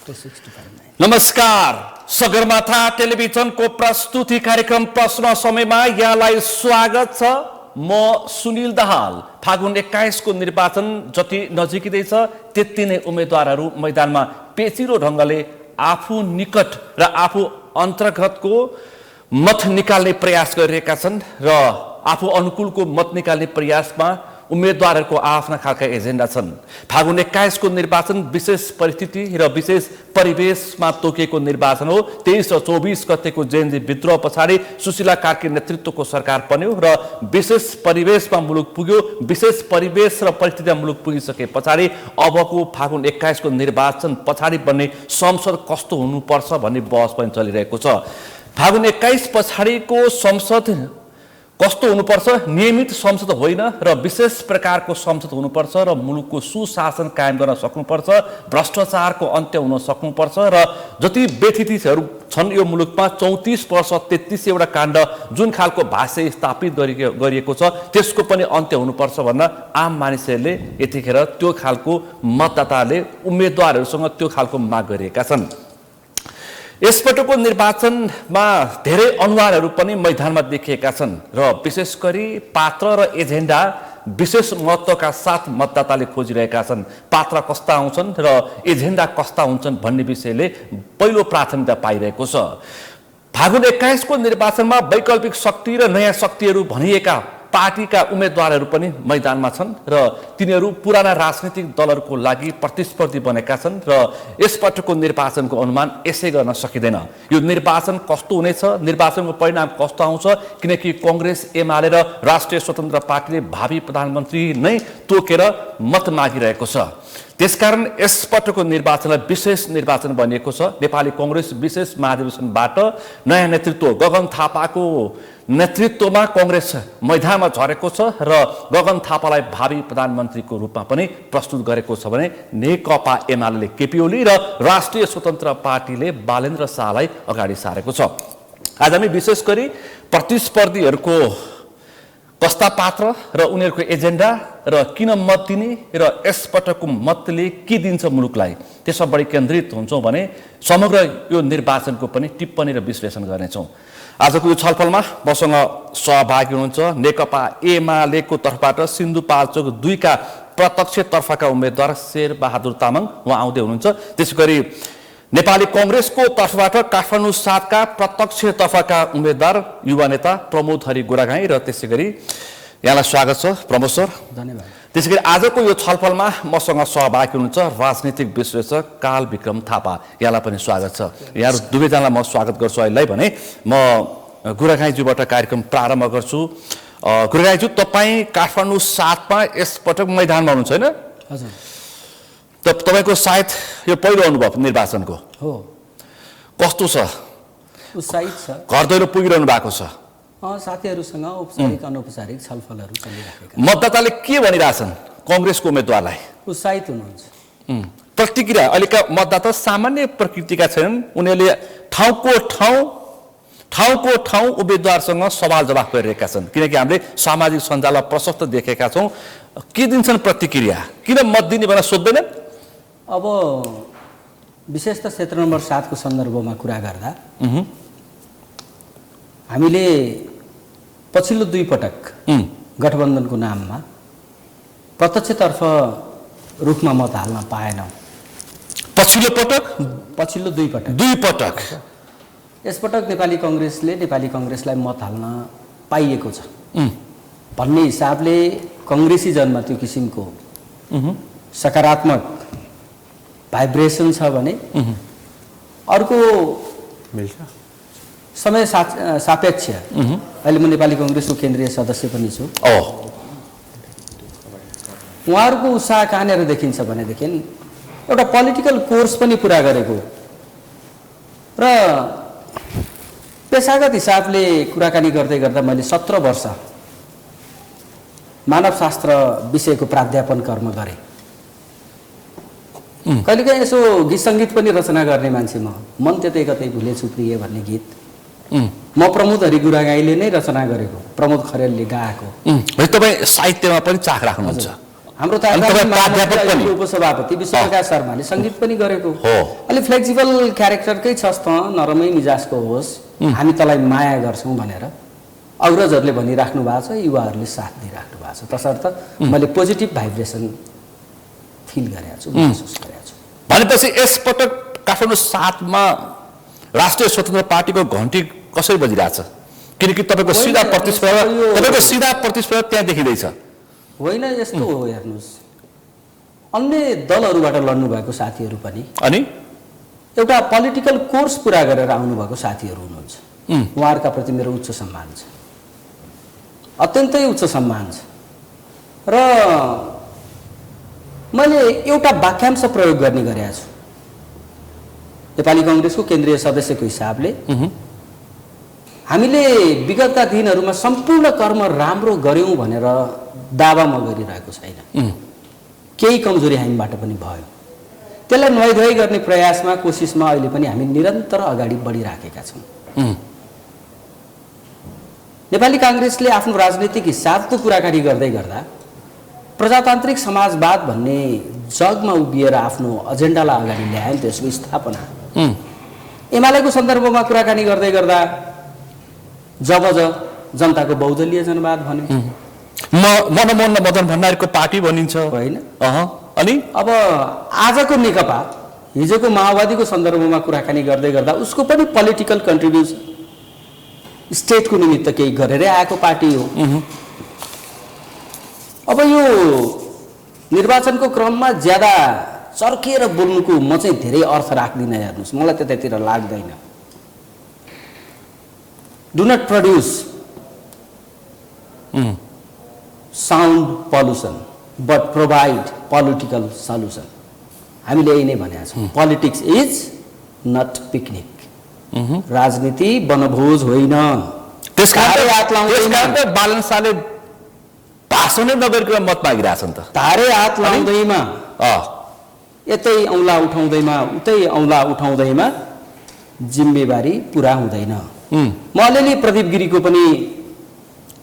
नमस्कार, सगरमाथा टेलिभिजनको प्रस्तुति कार्यक्रम प्रश्न समयमा यहाँलाई स्वागत छ। म सुनिल दाहाल। फागुन 21 को निर्वाचन जति नजिकै छ त्यति नै उम्मेदवारहरू मैदानमा पेचिलो ढंगले आफू निकट र आफू अन्तर्गतको मत निकाल्ने प्रयास गरिरहेका छन् र आफू अनुकूलको मत निकाल्ने प्रयासमा उम्मेदवारहरूको आफ्ना खालका एजेन्डा छन्। फागुन 21 को निर्वाचन विशेष परिस्थिति र विशेष परिवेशमा तोकिएको निर्वाचन हो। 23 र 24 गतेको जेएनजी विद्रोह पछाडि सुशीला कार्की नेतृत्वको सरकार बन्यो र विशेष परिवेशमा मुलुक पुग्यो। विशेष परिवेश र परिस्थितिमा मुलुक पुगिसके पछाडि अबको फागुन 21 को निर्वाचन पछाडि बन्ने संसद कस्तो हुनुपर्छ भन्ने बहस पनि चलिरहेको छ। फागुन 21 पछाडिको संसद कस्तो हुनुपर्छ? नियमित संसद होइन र विशेष प्रकारको संसद हुनुपर्छ र मुलुकको सुशासन कायम गर्न सक्नुपर्छ, भ्रष्टाचारको अन्त्य हुन सक्नुपर्छ र जति व्यथितिहरू छन् यो मुलुकमा 34 वर्ष 33 वटा काण्ड जुन खालको भाष्य स्थापित गरिएको छ त्यसको पनि अन्त्य हुनुपर्छ भन्न आम मानिसहरूले यतिखेर त्यो खालको मतदाताले उम्मेदवारहरूसँग त्यो खालको माग गरिएका छन्। यसपटकको निर्वाचनमा धेरै अनुहारहरू पनि मैदानमा देखिएका छन् र विशेष गरी पात्र र एजेन्डा विशेष महत्त्वका साथ मतदाताले खोजिरहेका छन्। पात्र कस्ता आउँछन् र एजेन्डा कस्ता हुन्छन् भन्ने विषयले पहिलो प्राथमिकता पाइरहेको छ। फागुन 21 को निर्वाचनमा वैकल्पिक शक्ति र नयाँ शक्तिहरू भनिएका पार्टीका उम्मेदवारहरू पनि मैदानमा छन् र तिनीहरू पुराना राजनीतिक दलहरूको लागि प्रतिस्पर्धी बनेका छन् र यसपटकको निर्वाचनको अनुमान यसै गर्न सकिँदैन। यो निर्वाचन कस्तो हुनेछ, निर्वाचनको परिणाम कस्तो आउँछ, किनकि कांग्रेस एमाले र राष्ट्रिय स्वतन्त्र पार्टीले भावी प्रधानमन्त्री नै तोकेर मत मागिरहेको छ। त्यसकारण यसपटकको निर्वाचनलाई विशेष निर्वाचन बनिएको छ। नेपाली कांग्रेस विशेष महाधिवेशनबाट नयाँ नेतृत्व गगन थापाको नेतृत्वमा कांग्रेस मैदानमा झरेको छ र गगन थापालाई भावी प्रधानमन्त्रीको रूपमा पनि प्रस्तुत गरेको छ भने नेकपा एमाले केपी ओली र राष्ट्रिय स्वतन्त्र पार्टीले बालेन्द्र शाहलाई अगाडि सारेको छ। आज हामी विशेष गरी प्रतिस्पर्धीहरूको कस्ता पात्र र उनीहरूको एजेन्डा र किन मत दिने र यसपटकको मतले के दिन्छ मुलुकलाई त्यसमा बढी केन्द्रित हुन्छौँ भने समग्र यो निर्वाचनको पनि टिप्पणी र विश्लेषण गर्नेछौँ। आजको यो छलफलमा मसँग सहभागी हुनुहुन्छ नेकपा एमालेको तर्फबाट सिन्धुपाल्चोक 2 का प्रत्यक्ष तर्फका उम्मेदवार शेरबहादुर तामाङ उहाँ आउँदै हुनुहुन्छ। त्यसैगरी नेपाली कांग्रेसको तर्फबाट काठमाडौँ 7 का प्रत्यक्ष तर्फका उम्मेदवार युवा नेता प्रमोद हरि गोरागाई र त्यसैगरी यहाँलाई स्वागत छ प्रमोद सर। धन्यवाद। त्यसैगरी आजको यो छलफलमा मसँग सहभागी हुनुहुन्छ राजनीतिक विश्लेषक काल विक्रम थापा, यहाँलाई पनि स्वागत छ। यहाँहरू दुवैजनालाई म स्वागत गर्छु। अहिले भने म गोरागाईज्यूबाट कार्यक्रम प्रारम्भ गर्छु। गोरागाईज्यू, तपाईँ काठमाडौँ 7 मा यसपटक मैदानमा हुनुहुन्छ होइन? हजुर। तपाईको सायद यो पहिलो अनुभव निर्वाचनको हो। कस्तो छ? उत्साहित छ। घर दैलो पुगिरहनु भएको छ? साथीहरूसँग औपचारिक अनौपचारिक छलफलहरू चलिरहेका। मतदाताले के भनिरहेछन् कांग्रेसको उम्मेदवारलाई? उत्साहित हुनुहुन्छ। प्रतिक्रिया अहिलेका मतदाता सामान्य प्रकृतिका छैनन्। उनीहरूले ठाउँको ठाउँ उम्मेदवारसँग सवाल जवाफ गरिरहेका छन्, किनकि हामीले सामाजिक सञ्जालमा प्रशस्त देखेका छौँ। के दिन्छन् प्रतिक्रिया? किन मत दिने भनेर सोध्दैनन्? अब विशेष त क्षेत्र नम्बर 7 को सन्दर्भमा कुरा गर्दा हामीले पछिल्लो 2 पटक गठबन्धनको नाममा प्रत्यक्षतर्फ रूपमा मत हाल्न पाएनौँ। पछिल्लो 2 पटक यसपटक नेपाली कांग्रेसलाई मत हाल्न पाइएको छ भन्ने हिसाबले कांग्रेसीजनमा त्यो किसिमको सकारात्मक भाइब्रेसन छ भने अर्को समय सापेक्ष अहिले म नेपाली कांग्रेसको केन्द्रीय सदस्य पनि छु। उहाँहरूको उत्साह कहाँनिर देखिन्छ भनेदेखि एउटा पोलिटिकल कोर्स पनि पुरा गरेको र पेशागत हिसाबले कुराकानी गर्दै गर्दा मैले 17 वर्ष मानवशास्त्र विषयको प्राध्यापन कर्म गरेँ। कहिलेकाहीँ यसो गीत सङ्गीत पनि रचना गर्ने मान्छे मन त्यतै कतै भुलेछु प्रिय भन्ने गीत म प्रमोद हरि गुरागाईले नै रचना गरेको, प्रमोद खरेलले गाएको। तपाईँ साहित्यमा पनि चाख राख्नुहुन्छ? हाम्रो त अनि तपाईँ प्राध्यापक पनि उपसभापति विश्वप्रकाश शर्माले सङ्गीत पनि गरेको हो। अलि फ्लेक्सिबल क्यारेक्टरकै छस् त, नरमै मिजाजको होस्, हामी तँलाई माया गर्छौँ भनेर अग्रजहरूले भनिराख्नु भएको छ, युवाहरूले साथ दिइराख्नु भएको छ। तसर्थ मैले पोजिटिभ भाइब्रेसन फिल गरेको छु, महसुस गरेको छु। भनेपछि यसपटक काठमाडौँ 7मा राष्ट्रिय स्वतन्त्र पार्टीको घन्टी कसरी बजिरहेछ? किनकि तपाईँको सिधा प्रतिस्पर्धा त्यहाँ देखिँदैछ। होइन, यस्तो हो, हेर्नुहोस्, अन्य दलहरूबाट लड्नु भएको साथीहरू पनि अनि एउटा पोलिटिकल कोर्स पुरा गरेर आउनुभएको साथीहरू हुनुहुन्छ। उहाँहरूका प्रति मेरो उच्च सम्मान छ, अत्यन्तै उच्च सम्मान छ। र मैले एउटा वाक्यांश प्रयोग गर्ने गरेको छु। नेपाली कङ्ग्रेसको केन्द्रीय सदस्यको हिसाबले हामीले विगतका दिनहरूमा सम्पूर्ण कर्म राम्रो गर्यौँ भनेर दावा म गरिरहेको छैन। केही कमजोरी हामीबाट पनि भयो, त्यसलाई नुहाइधुवाइ गर्ने प्रयासमा, कोसिसमा अहिले पनि हामी निरन्तर अगाडि बढिराखेका छौँ। नेपाली काङ्ग्रेसले आफ्नो राजनीतिक हिसाबको कुराकानी गर्दै गर्दा प्रजातान्त्रिक समाजवाद भन्ने जगमा उभिएर आफ्नो एजेन्डालाई अगाडि ल्यायो, त्यसको स्थापना। एमालेको सन्दर्भमा कुराकानी गर्दै गर्दा जब जनताको बहुदलीय जनवाद भन्यो, मनमोहन मदन भण्डारीको पार्टी भनिन्छ, होइन? अनि अब आजको नेकपा हिजोको माओवादीको सन्दर्भमा कुराकानी गर्दै गर्दा उसको पनि पोलिटिकल कन्ट्रिब्युसन स्टेटको निमित्त केही गरेरै आएको पार्टी हो। अब यो निर्वाचनको क्रममा ज्यादा चर्किएर बोल्नुको म चाहिँ धेरै अर्थ राख्दिनँ। हेर्नुहोस्, मलाई त्यतातिर लाग्दैन। Do not produce sound pollution but provide political solution. हामीले यही नै भनेका छौँ, पोलिटिक्स इज नट पिकनिक। राजनीति वनभोज होइन। त्यसकारण बालन शाहले भाषणै नगरिकन मत मागिरहेछन् त। तारै हात लाउँदैमा, यतै औँला उठाउँदैमा, उतै औँला उठाउँदैमा जिम्मेवारी पुरा हुँदैन। म अलिअलि प्रदीप गिरीको पनि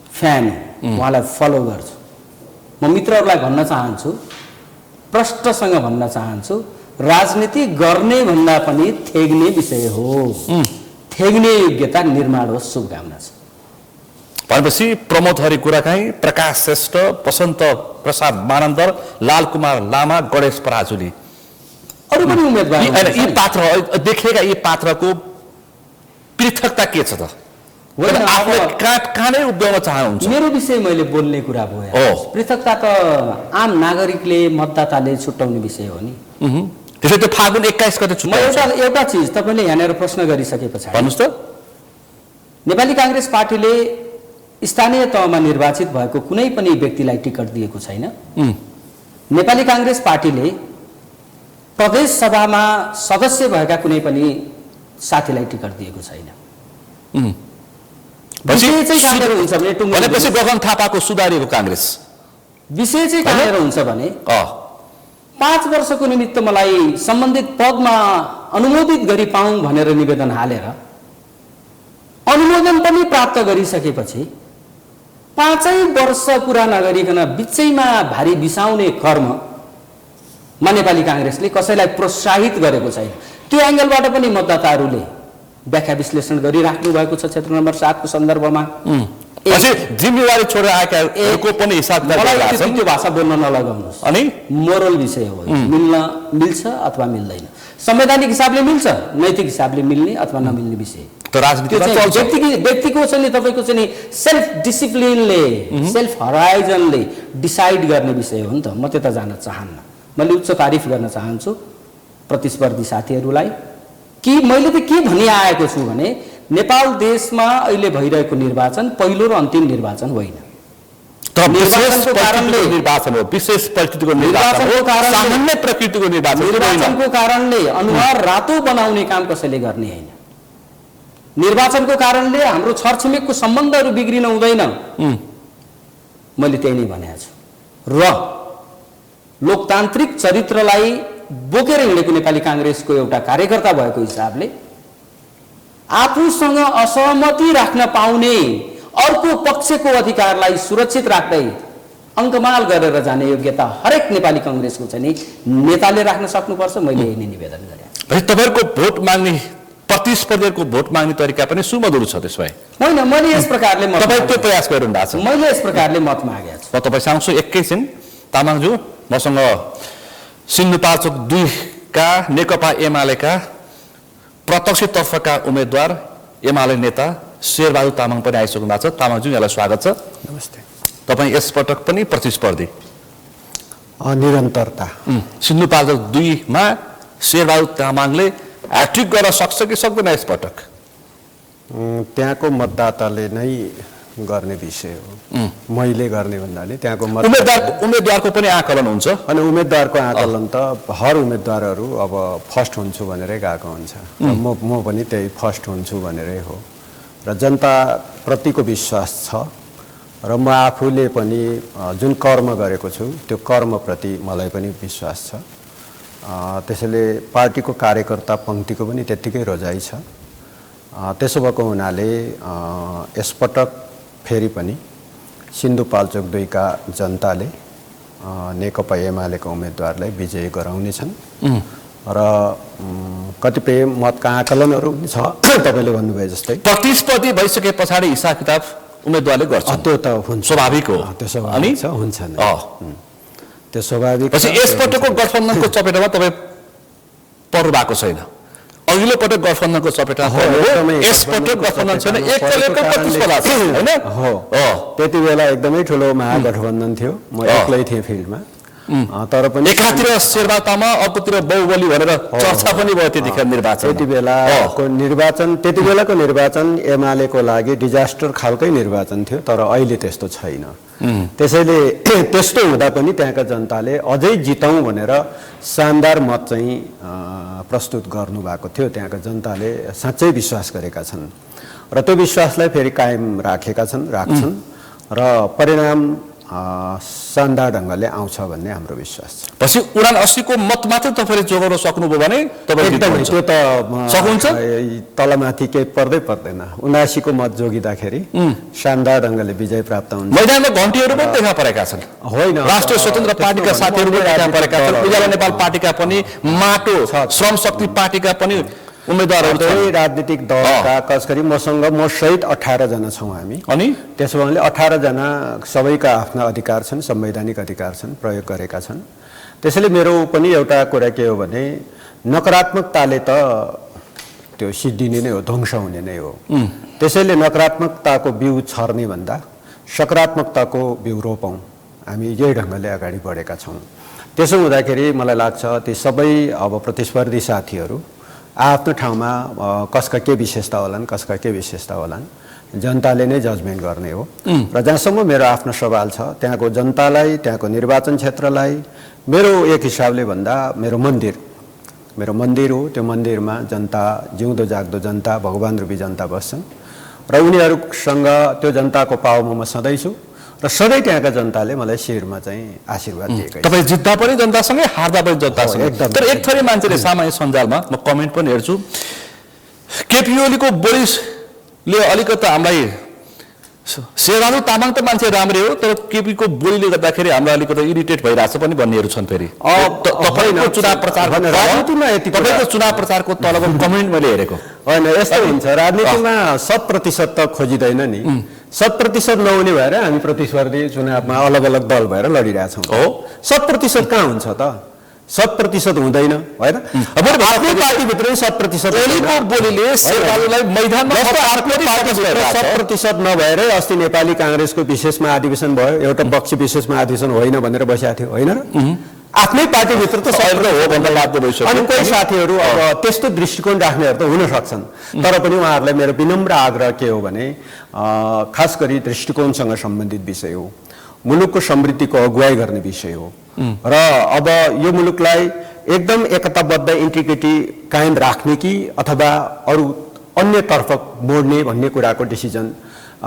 फ्यान, उहाँलाई फलो गर्छु। म मित्रहरूलाई भन्न चाहन्छु, प्रष्टसँग भन्न चाहन्छु, राजनीति गर्ने भन्दा पनि थेग्ने विषय हो। थेग्ने योग्यता निर्माण होस्, शुभकामना छ। भनेपछि प्रमोद हरि कुराकाई, प्रकाश श्रेष्ठ, बसन्त प्रसाद मानन्दर, लालकुमार लामा, गणेश पराजुली, अरू पनि उम्मेदवार यी पात्र देखिएका यी पात्रको पृथकता के छ त? कहाँ उभ्याउन चाहनुहुन्छ? मेरो विषय मैले बोल्ने कुरा भयो। पृथकता त आम नागरिकले, मतदाताले छुट्याउने विषय हो नि। त्यसै त्यो फागुन 21 गते छुट्याउँछ। एउटा चिज तपाईँले यहाँनिर प्रश्न गरिसके पछाडि भन्नुहोस् त, नेपाली काङ्ग्रेस पार्टीले स्थानीय तहमा निर्वाचित भएको कुनै पनि व्यक्तिलाई टिकट दिएको छैन। नेपाली काङ्ग्रेस पार्टीले प्रदेश सभामा सदस्य भएका कुनै पनि साथीलाई टिकट दिएको छैन। विषय चाहिँ कहाँनिर हुन्छ भने गगन थापाको सुधारिएको काङ्ग्रेस विषय चाहिँ कहाँनिर हुन्छ भने 5 वर्षको निमित्त मलाई सम्बन्धित पदमा अनुमोदित गरी पाऊँ भनेर निवेदन हालेर अनुमोदन पनि प्राप्त गरिसकेपछि 5 वर्ष पुरा नगरिकन बिचैमा भारी बिसाउने कर्म नेपाली काङ्ग्रेसले कसैलाई प्रोत्साहित गरेको छैन। त्यो एङ्गलबाट पनि मतदाताहरूले व्याख्या विश्लेषण गरिराख्नु भएको छ। क्षेत्र नम्बर 7 को सन्दर्भमा जिम्मेवारी छोडेर आएकाको पनि हिसाब त्यो भाषा बोल्न नलगाउनुहोस्। अनि मोरल विषय हो, मिल्छ अथवा मिल्दैन। संवैधानिक हिसाबले मिल्छ, नैतिक हिसाबले मिल्ने अथवा नमिल्ने विषय व्यक्तिको चाहिँ तपाईँको चाहिँ सेल्फ डिसिप्लिनले, सेल्फ हराइजनले डिसाइड गर्ने विषय हो नि त। म त्यता जान चाहन्न। मैले उच्च तारिफ गर्न चाहन्छु प्रतिस्पर्धी साथीहरूलाई कि मैले त के भनि आएको छु भने नेपाल देशमा अहिले भइरहेको निर्वाचन पहिलो र अन्तिम निर्वाचन होइन। निर्वाचनको कारणले अनुहार रातो बनाउने काम कसैले गर्ने होइन। निर्वाचनको कारणले हाम्रो छरछिमेकको सम्बन्धहरू बिग्रिन हुँदैन। मैले त्यही नै भनेको छु। र लोकतान्त्रिक चरित्रलाई बोकेर हिँडेको नेपाली काङ्ग्रेसको एउटा कार्यकर्ता भएको हिसाबले आफूसँग असहमति राख्न पाउने अर्को पक्षको अधिकारलाई सुरक्षित राख्दै अङ्कमाल गरेर जाने योग्यता हरेक नेपाली काङ्ग्रेसको चाहिँ नि नेताले राख्न सक्नुपर्छ। मैले यही नै निवेदन गरेँ। तपाईँहरूको भोट माग्ने प्रतिस्पर्धीहरूको भोट माग्ने तरिका पनि सुमधुर छ। त्यसो भए होइन, मैले यस प्रकारले तपाईँ त्यो प्रयास गरिरहनु भएको छ। मैले यस प्रकारले मत मागेको छु। म तपाईँसँग आउँछु एकैछिन। तामाङज्यू, मसँग सिन्धुपाल्चोक 2 का नेकपा एमालेका प्रत्यक्षतर्फका उम्मेदवार एमाले नेता शेरबहादुर तामाङ पनि आइसक्नु भएको छ। तामाङज्यू, यहाँलाई स्वागत छ। नमस्ते। तपाईँ यसपटक पनि प्रतिस्पर्धी निरन्तरता। सिन्धुपाल्चोक 2 मा शेरबहादुर तामाङले ह्याट्रिक गर्न सक्छ कि सक्दैन यसपटक? त्यहाँको मतदाताले नै गर्ने विषय हो। मैले गर्ने भन्नाले त्यहाँको उम्मेदवारको पनि आकलन हुन्छ। अनि उम्मेदवारको आकलन त हर उम्मेदवारहरू अब फर्स्ट हुन्छु भनेरै गएको हुन्छ। म पनि त्यही फर्स्ट हुन्छु भनेरै हो र जनताप्रतिको विश्वास छ र म आफूले पनि जुन कर्म गरेको छु त्यो कर्मप्रति मलाई पनि विश्वास छ। त्यसैले पार्टीको कार्यकर्ता पङ्क्तिको पनि त्यत्तिकै रोजाइ छ। त्यसो भएको हुनाले यसपटक फेरि पनि सिन्धुपाल्चोक 2 का जनताले नेकपा एमालेका उम्मेदवारलाई विजयी गराउनेछन् र कतिपय मतका आकलनहरू छ तपाईँले भन्नुभयो जस्तै। प्रतिस्पर्धी भइसके पछाडि हिसाब किताब उम्मेदवारले गर्छ। त्यो त हुन्छ, स्वाभाविक हो। त्यो स्वाभाविक छ, हुन्छ नि, त्यो स्वाभाविक। यसपटकको गठबन्धनको चपेटामा तपाईँ पर्नु भएको छैन। अघिल्लो पटक गठबन्धनको चपेटा यसपटक गठबन्धन छैन, एकल प्रतिस्पर्धा छ हैन? हो, त्यति बेला एकदमै ठुलो महागठबन्धन थियो। म एक्लै थिएँ फिल्डमा। तर पनि एकातिर शेरबहादुर तामाङ, अर्कोतिर बाहुबली भनेर चर्चा पनि भयो त्यतिखेर निर्वाचन। त्यति बेलाको निर्वाचन एमालेको लागि डिजास्टर खालकै निर्वाचन थियो, तर अहिले त्यस्तो छैन। त्यसैले त्यस्तो हुँदा पनि त्यहाँका जनताले अझै जितौँ भनेर शानदार मत चाहिँ प्रस्तुत गर्नुभएको थियो। त्यहाँका जनताले साँच्चै विश्वास गरेका छन् र त्यो विश्वासलाई फेरि कायम राख्छन् र परिणाम शानदार ढङ्गले आउँछ भन्ने हाम्रो विश्वास छ। पछि 79 को मत मात्र तपाईँले जोगाउन सक्नुभयो भने एकदमै त्यो त सक्नुहुन्छ। तलमाथि केही पर्दैन। 79 को मत जोगिँदाखेरि शानदार ढङ्गले विजय प्राप्त हुन्छ। मैदानमा घन्टीहरू पनि देखा परेका छन्। होइन, राष्ट्रिय स्वतन्त्र पार्टीका साथीहरू पनि देखा परेका छन्। उज्यालो नेपाल पार्टीका पनि, माटो श्रम शक्ति पार्टीका पनि उम्मेदवारहरू छन्। राजनीतिक दलका कसरी म सहित 18 जना छौँ हामी। अनि त्यसो भने 18 जना सबैका आफ्ना अधिकार छन्, संवैधानिक अधिकार छन्, प्रयोग गरेका छन्। त्यसैले मेरो पनि एउटा कुरा के हो भने नकारात्मकताले त त्यो सिद्धिने नै हो, ध्वंस हुने नै हो। त्यसैले नकारात्मकताको बिउ छर्ने भन्दा सकारात्मकताको बिउ रोपौँ। हामी यही ढङ्गले अगाडि बढेका छौँ। त्यसो हुँदाखेरि मलाई लाग्छ ती सबै अब प्रतिस्पर्धी साथीहरू आफ्नो ठाउँमा कसका के विशेषता होलान्, कसका के विशेषता होलान्, जनताले नै जजमेन्ट गर्ने हो। र जहाँसम्म मेरो आफ्नो सवाल छ, त्यहाँको जनतालाई, त्यहाँको निर्वाचन क्षेत्रलाई मेरो एक हिसाबले भन्दा मेरो मन्दिर हो। त्यो मन्दिरमा जनता, जिउँदो जाग्दो जनता, भगवान रूपी जनता बस्छन् र उनीहरूसँग त्यो जनताको पाउमा म सधैँ छु र सधैँ त्यहाँका जनताले मलाई शिरमा चाहिँ आशीर्वाद दिएका। तपाईँ जित्दा पनि जनतासँगै, हार्दा पनि जनतासँगै। तर एक थरी मान्छेले सामाजिक सञ्जालमा म कमेन्ट पनि हेर्छु, केपी ओलीको बोलीले अलिकति हामीलाई, शेरबहादुर तामाङ त मान्छे राम्रै हो, तर केपीको बोलीले गर्दाखेरि हामीलाई अलिकति इरिटेट भइरहेछ पनि भन्नेहरू छन्। फेरि तपाईँको चुनाव प्रचारको तलको कमेन्ट मैले हेरेको होइन, यस्तो हुन्छ राजनीतिमा 100% त खोजिँदैन नि। 100% नहुने भएर हामी प्रतिस्पर्धी चुनावमा अलग अलग दल भएर लडिरहेछौँ। 100% कहाँ हुन्छ त? 100% हुँदैन, होइन? आफ्नै पार्टीभित्रै 100% बोलीले शेरबहादुरलाई मैदानमा 100% नभएरै अस्ति नेपाली काङ्ग्रेसको विशेष महाधिवेशन भयो, एउटा पक्ष विशेष महाधिवेशन होइन भनेर बसेको थियो, होइन र? आफ्नै पार्टीभित्र त हो भन्दा बाध्य भइसक्यो। अनि कोही साथीहरू अब त्यस्तो दृष्टिकोण राख्नेहरू त हुन सक्छन्, तर पनि उहाँहरूलाई मेरो विनम्र आग्रह के हो भने खास गरी दृष्टिकोणसँग सम्बन्धित विषय हो, मुलुकको समृद्धिको अगुवाई गर्ने विषय हो र अब यो मुलुकलाई एकदम एकताबद्ध इन्टिग्रिटी कायम राख्ने कि अथवा अरू अन्यतर्फ मोड्ने भन्ने कुराको डिसिजन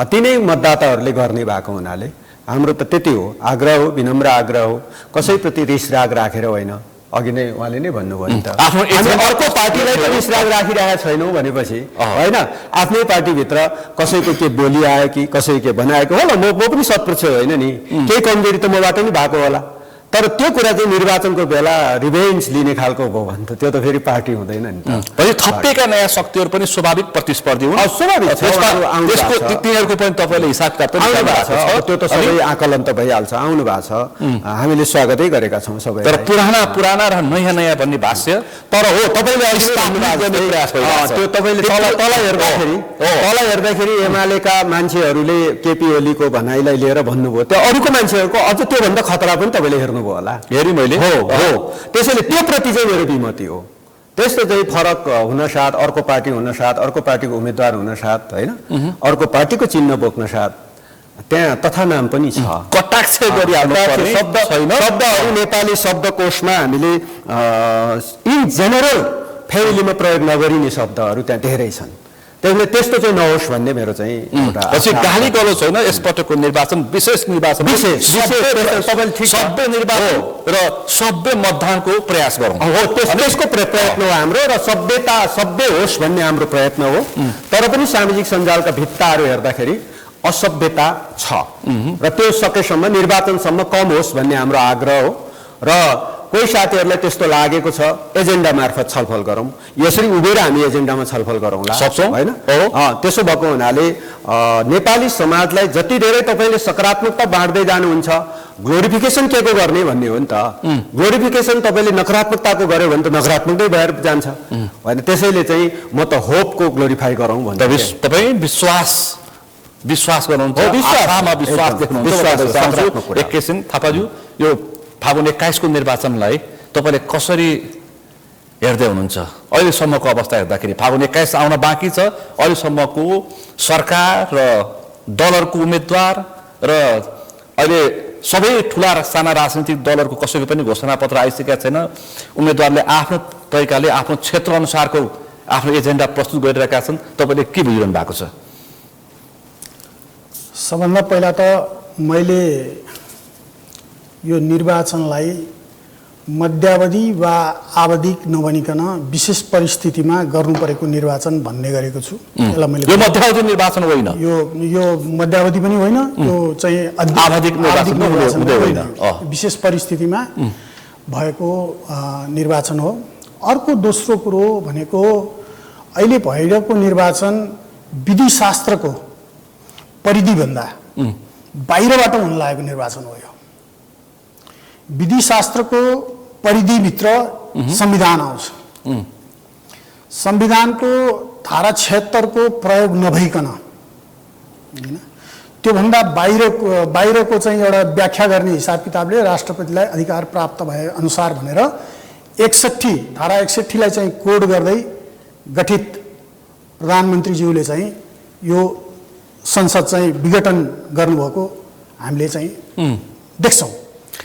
तिनै मतदाताहरूले गर्ने भएको हुनाले हाम्रो त त्यति हो, आग्रह हो, विनम्र आग्रह हो, कसैप्रति रिस राग राखेर होइन। अघि नै उहाँले नै भन्नुभयो नि त आफ्नो हामी अर्को पार्टीलाई पनि श्राग राखिरहेका छैनौँ भनेपछि होइन आफ्नै पार्टीभित्र कसैको के बोली आयो कि कसै के बनाएको होला म पनि शतप्रतिशत होइन नि केही कमजोरी त मबाट नि भएको होला तर त्यो कुरा चाहिँ निर्वाचनको बेला रिभेन्ज लिने खालको भयो भने त त्यो त फेरि पार्टी हुँदैन नि त थपिएका नयाँ शक्तिहरू पनि स्वाभाविक प्रतिस्पर्धी हुन् स्वाभाविक छ तिनीहरूको पनि तपाईँले हिसाब किताब त्यो त सबै आकलन त भइहाल्छ आउनु भएको छ हामीले स्वागतै गरेका छौँ सबै तर पुराना र नयाँ भन्ने भाष्य तर हो तपाईँले त्यो तपाईँले तल हेर्दाखेरि एमालेका मान्छेहरूले केपी ओलीको भनाइलाई लिएर भन्नुभयो त्यो अरूको मान्छेहरूको अझ त्योभन्दा खतरा पनि तपाईँले हेर्नु हेरी मैले हो त्यसैले त्यो प्रति चाहिँ मेरो विमति हो त्यस्तो चाहिँ फरक हुन साथ अर्को पार्टी हुन साथ अर्को पार्टीको उम्मेदवार हुन साथ होइन अर्को पार्टीको चिन्ह बोक्न साथ त्यहाँ तथा नाम पनि छ कटाक्ष शब्दहरू नेपाली शब्दकोशमा हामीले इन जेनरल फ्यामिलीमा प्रयोग नगरिने शब्दहरू त्यहाँ धेरै छन् त्यसले त्यस्तो चाहिँ नहोस् भन्ने मेरो चाहिँ पछि गाली गलोच होइन यसपटकको निर्वाचन विशेष निर्वाचन सभ्य निर्वाचन र सभ्य मतदानको प्रयास गरौँ हो त्यसको प्रयत्न हो हाम्रो र सभ्य होस् भन्ने हाम्रो प्रयत्न हो तर पनि सामाजिक सञ्जालका भित्ताहरू हेर्दाखेरि असभ्यता छ र त्यो सकेसम्म निर्वाचनसम्म कम होस् भन्ने हाम्रो आग्रह हो र कोही साथीहरूलाई त्यस्तो लागेको छ एजेन्डा मार्फत छलफल गरौँ यसरी उभिएर हामी एजेन्डामा छलफल गरौँला सक्छौँ होइन त्यसो भएको हुनाले नेपाली समाजलाई जति धेरै तपाईँले सकारात्मकता बाँड्दै जानुहुन्छ ग्लोरिफिकेसन के को गर्ने भन्ने हो नि त ग्लोरिफिकेसन तपाईँले नकारात्मकताको गर्यो भने त नकारात्मकै भएर जान्छ होइन त्यसैले चाहिँ म त होपको ग्लोरिफाई गरौँ भन्छ तपाईँ विश्वास गर्नुहुन्छ एकैछिन थापाज्यू यो फागुन 21 को निर्वाचनलाई तपाईँले कसरी हेर्दै हुनुहुन्छ अहिलेसम्मको अवस्था हेर्दाखेरि फागुन 21 आउन बाँकी छ अहिलेसम्मको सरकार र दलहरूको उम्मेदवार र अहिले सबै ठुला साना राजनीतिक दलहरूको कसैको पनि घोषणापत्र आइसकेका छैन उम्मेदवारले आफ्नो तरिकाले आफ्नो क्षेत्र अनुसारको आफ्नो एजेन्डा प्रस्तुत गरिरहेका छन् तपाईँले के बुझिरहनु भएको छ सबभन्दा पहिला त मैले यो निर्वाचनलाई मध्यावधि वा आवधिक नबनिकन विशेष परिस्थितिमा गर्नु परेको निर्वाचन भन्ने गरेको छु यसलाई मैले यो मध्यावधि निर्वाचन होइन यो मध्यावधि पनि होइन यो चाहिँ आवधिक निर्वाचन होइन विशेष परिस्थितिमा भएको निर्वाचन हो अर्को दोस्रो कुरो भनेको अहिले भइरहेको निर्वाचन विधिशास्त्रको परिधिभन्दा बाहिरबाट हुन लागेको निर्वाचन हो यो विधिशास्त्रको परिधिभित्र संविधान आउँछ संविधानको धारा 76 को प्रयोग नभइकन हैन त्योभन्दा बाहिरको चाहिँ एउटा व्याख्या गर्ने हिसाब किताबले राष्ट्रपतिलाई अधिकार प्राप्त भए अनुसार भनेर 61 धारा 61 लाई चाहिँ कोड गर्दै गठित प्रधानमन्त्रीज्यूले चाहिँ यो संसद चाहिँ विघटन गर्नुभएको हामीले चाहिँ देख्छौँ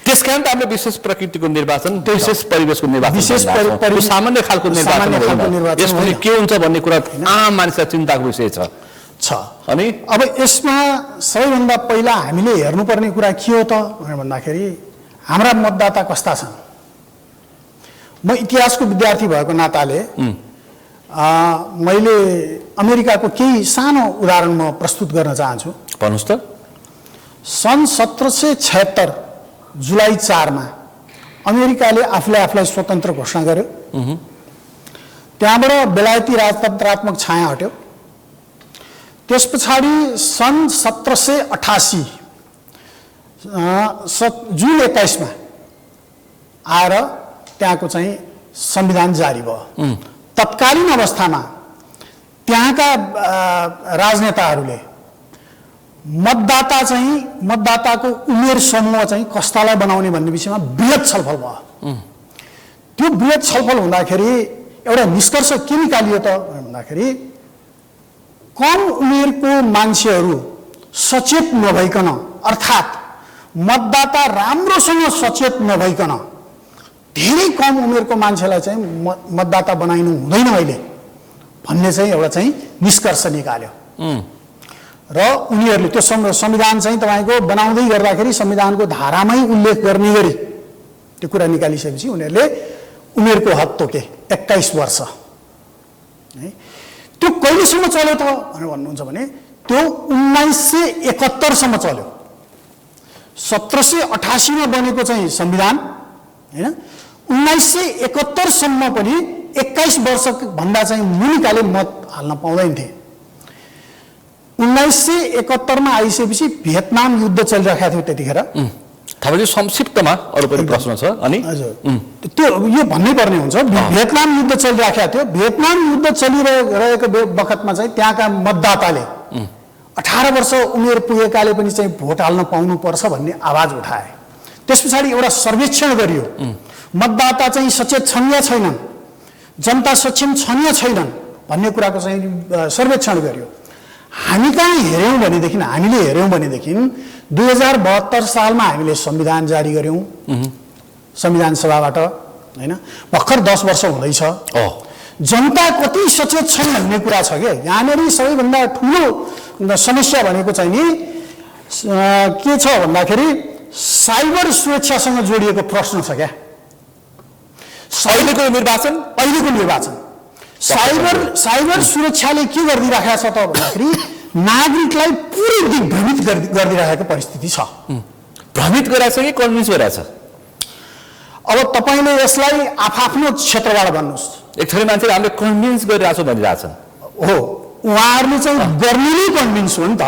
त्यसकारण त हामीले विशेष प्रकृतिको निर्वाचन विशेष परिवेशको निर्वाचन सामान्य खालको निर्वाचन यसले के हुन्छ भन्ने कुरा आम मानिसलाई चिन्ताको विषय छ अनि अब यसमा सबैभन्दा पहिला हामीले हेर्नुपर्ने कुरा के हो त भनेर भन्दाखेरि हाम्रा मतदाता कस्ता छन् म इतिहासको विद्यार्थी भएको नाताले मैले अमेरिकाको केही सानो उदाहरण म प्रस्तुत गर्न चाहन्छु भन्नुस् त सन् 1776 जुलाई 4 मा अमेरिकाले आफूलाई स्वतन्त्र घोषणा गर्यो त्यहाँबाट बेलायती राजतन्त्रात्मक छाया हट्यो त्यसपछि सन् 1788 जुन 21 मा आएर त्यहाँको चाहिँ संविधान जारी भयो तत्कालीन अवस्थामा त्यहाँका राजनेताहरूले मतदाताको उमेर समूह चाहिँ कस्तालाई बनाउने भन्ने विषयमा बृहत छलफल भयो त्यो बृहत छलफल हुँदाखेरि एउटा निष्कर्ष के निकालियो त भन्दाखेरि कम उमेरको मान्छेहरू सचेत नभइकन अर्थात् मतदाता राम्रोसँग सचेत नभइकन धेरै कम उमेरको मान्छेलाई चाहिँ मतदाता बनाइनु हुँदैन अहिले भन्ने चाहिँ एउटा चाहिँ निष्कर्ष निकाल्यो र उनीहरूले त्यो संविधान चाहिँ तपाईको बनाउँदै गर्दाखेरि संविधानको धारामै उल्लेख गर्ने गरी त्यो कुरा निकालिसकेपछि उनीहरूले उमेरको हद तोके 21 वर्ष है त्यो कहिलेसम्म चल्यो त भनेर भन्नुहुन्छ भने त्यो 1971 सम्म चल्यो 1788 मा बनेको चाहिँ संविधान हैन 1971 सम्म पनि 21 वर्ष भन्दा चाहिँ मुनिकाले मत हाल्न पाउँदैन थिए 1971 मा आइसकेपछि भियतनाम युद्ध चलिरहेको थियो त्यतिखेर तपाईले संक्षिप्तमा अरु पनि प्रश्न छ अनि हजुर त्यो यो भन्नै पर्ने हुन्छ भियतनाम युद्ध चलिरहेको थियो भियतनाम युद्ध चलिरहेको बखतमा चाहिँ त्यहाँका मतदाताले 18 वर्ष उमेर पुगेकाले पनि चाहिँ भोट हाल्न पाउनुपर्छ भन्ने आवाज उठाए त्यसपछाडि एउटा सर्वेक्षण गरियो मतदाता चाहिँ सचेत छन् या छैनन् जनता सक्षम छन् या छैनन् भन्ने कुराको चाहिँ सर्वेक्षण गरियो हामी कहाँ हामीले हेर्यौं भनेदेखि 2072 सालमा हामीले संविधान जारी गर्यौं संविधान सभाबाट हैन भर्खर 10 वर्ष हुँदैछ जनता कति सचेत छन् भन्ने कुरा छ के यहाँनेरि सबैभन्दा ठूलो समस्या भनेको चाहिँ नि के छ भन्दाखेरि साइबर सुरक्षासँग जोडिएको प्रश्न छ क्या अहिलेको निर्वाचन साइबर सुरक्षाले के गरिदिरहेको छ त भन्दाखेरि नागरिकलाई पुरै दिग्भ्रमित गरिदिरहेको परिस्थिति छ भ्रमित गराछ कि कन्भिन्स गराछ अब तपाईले यसलाई आफ्नो क्षेत्रबाट भन्नुस् एक थरी मान्छेले हामीले कन्भिन्स गरिरहेछौँ भनिरहेछन् हो उहाँहरूले चाहिँ गर्ने नै कन्भिन्स हो नि त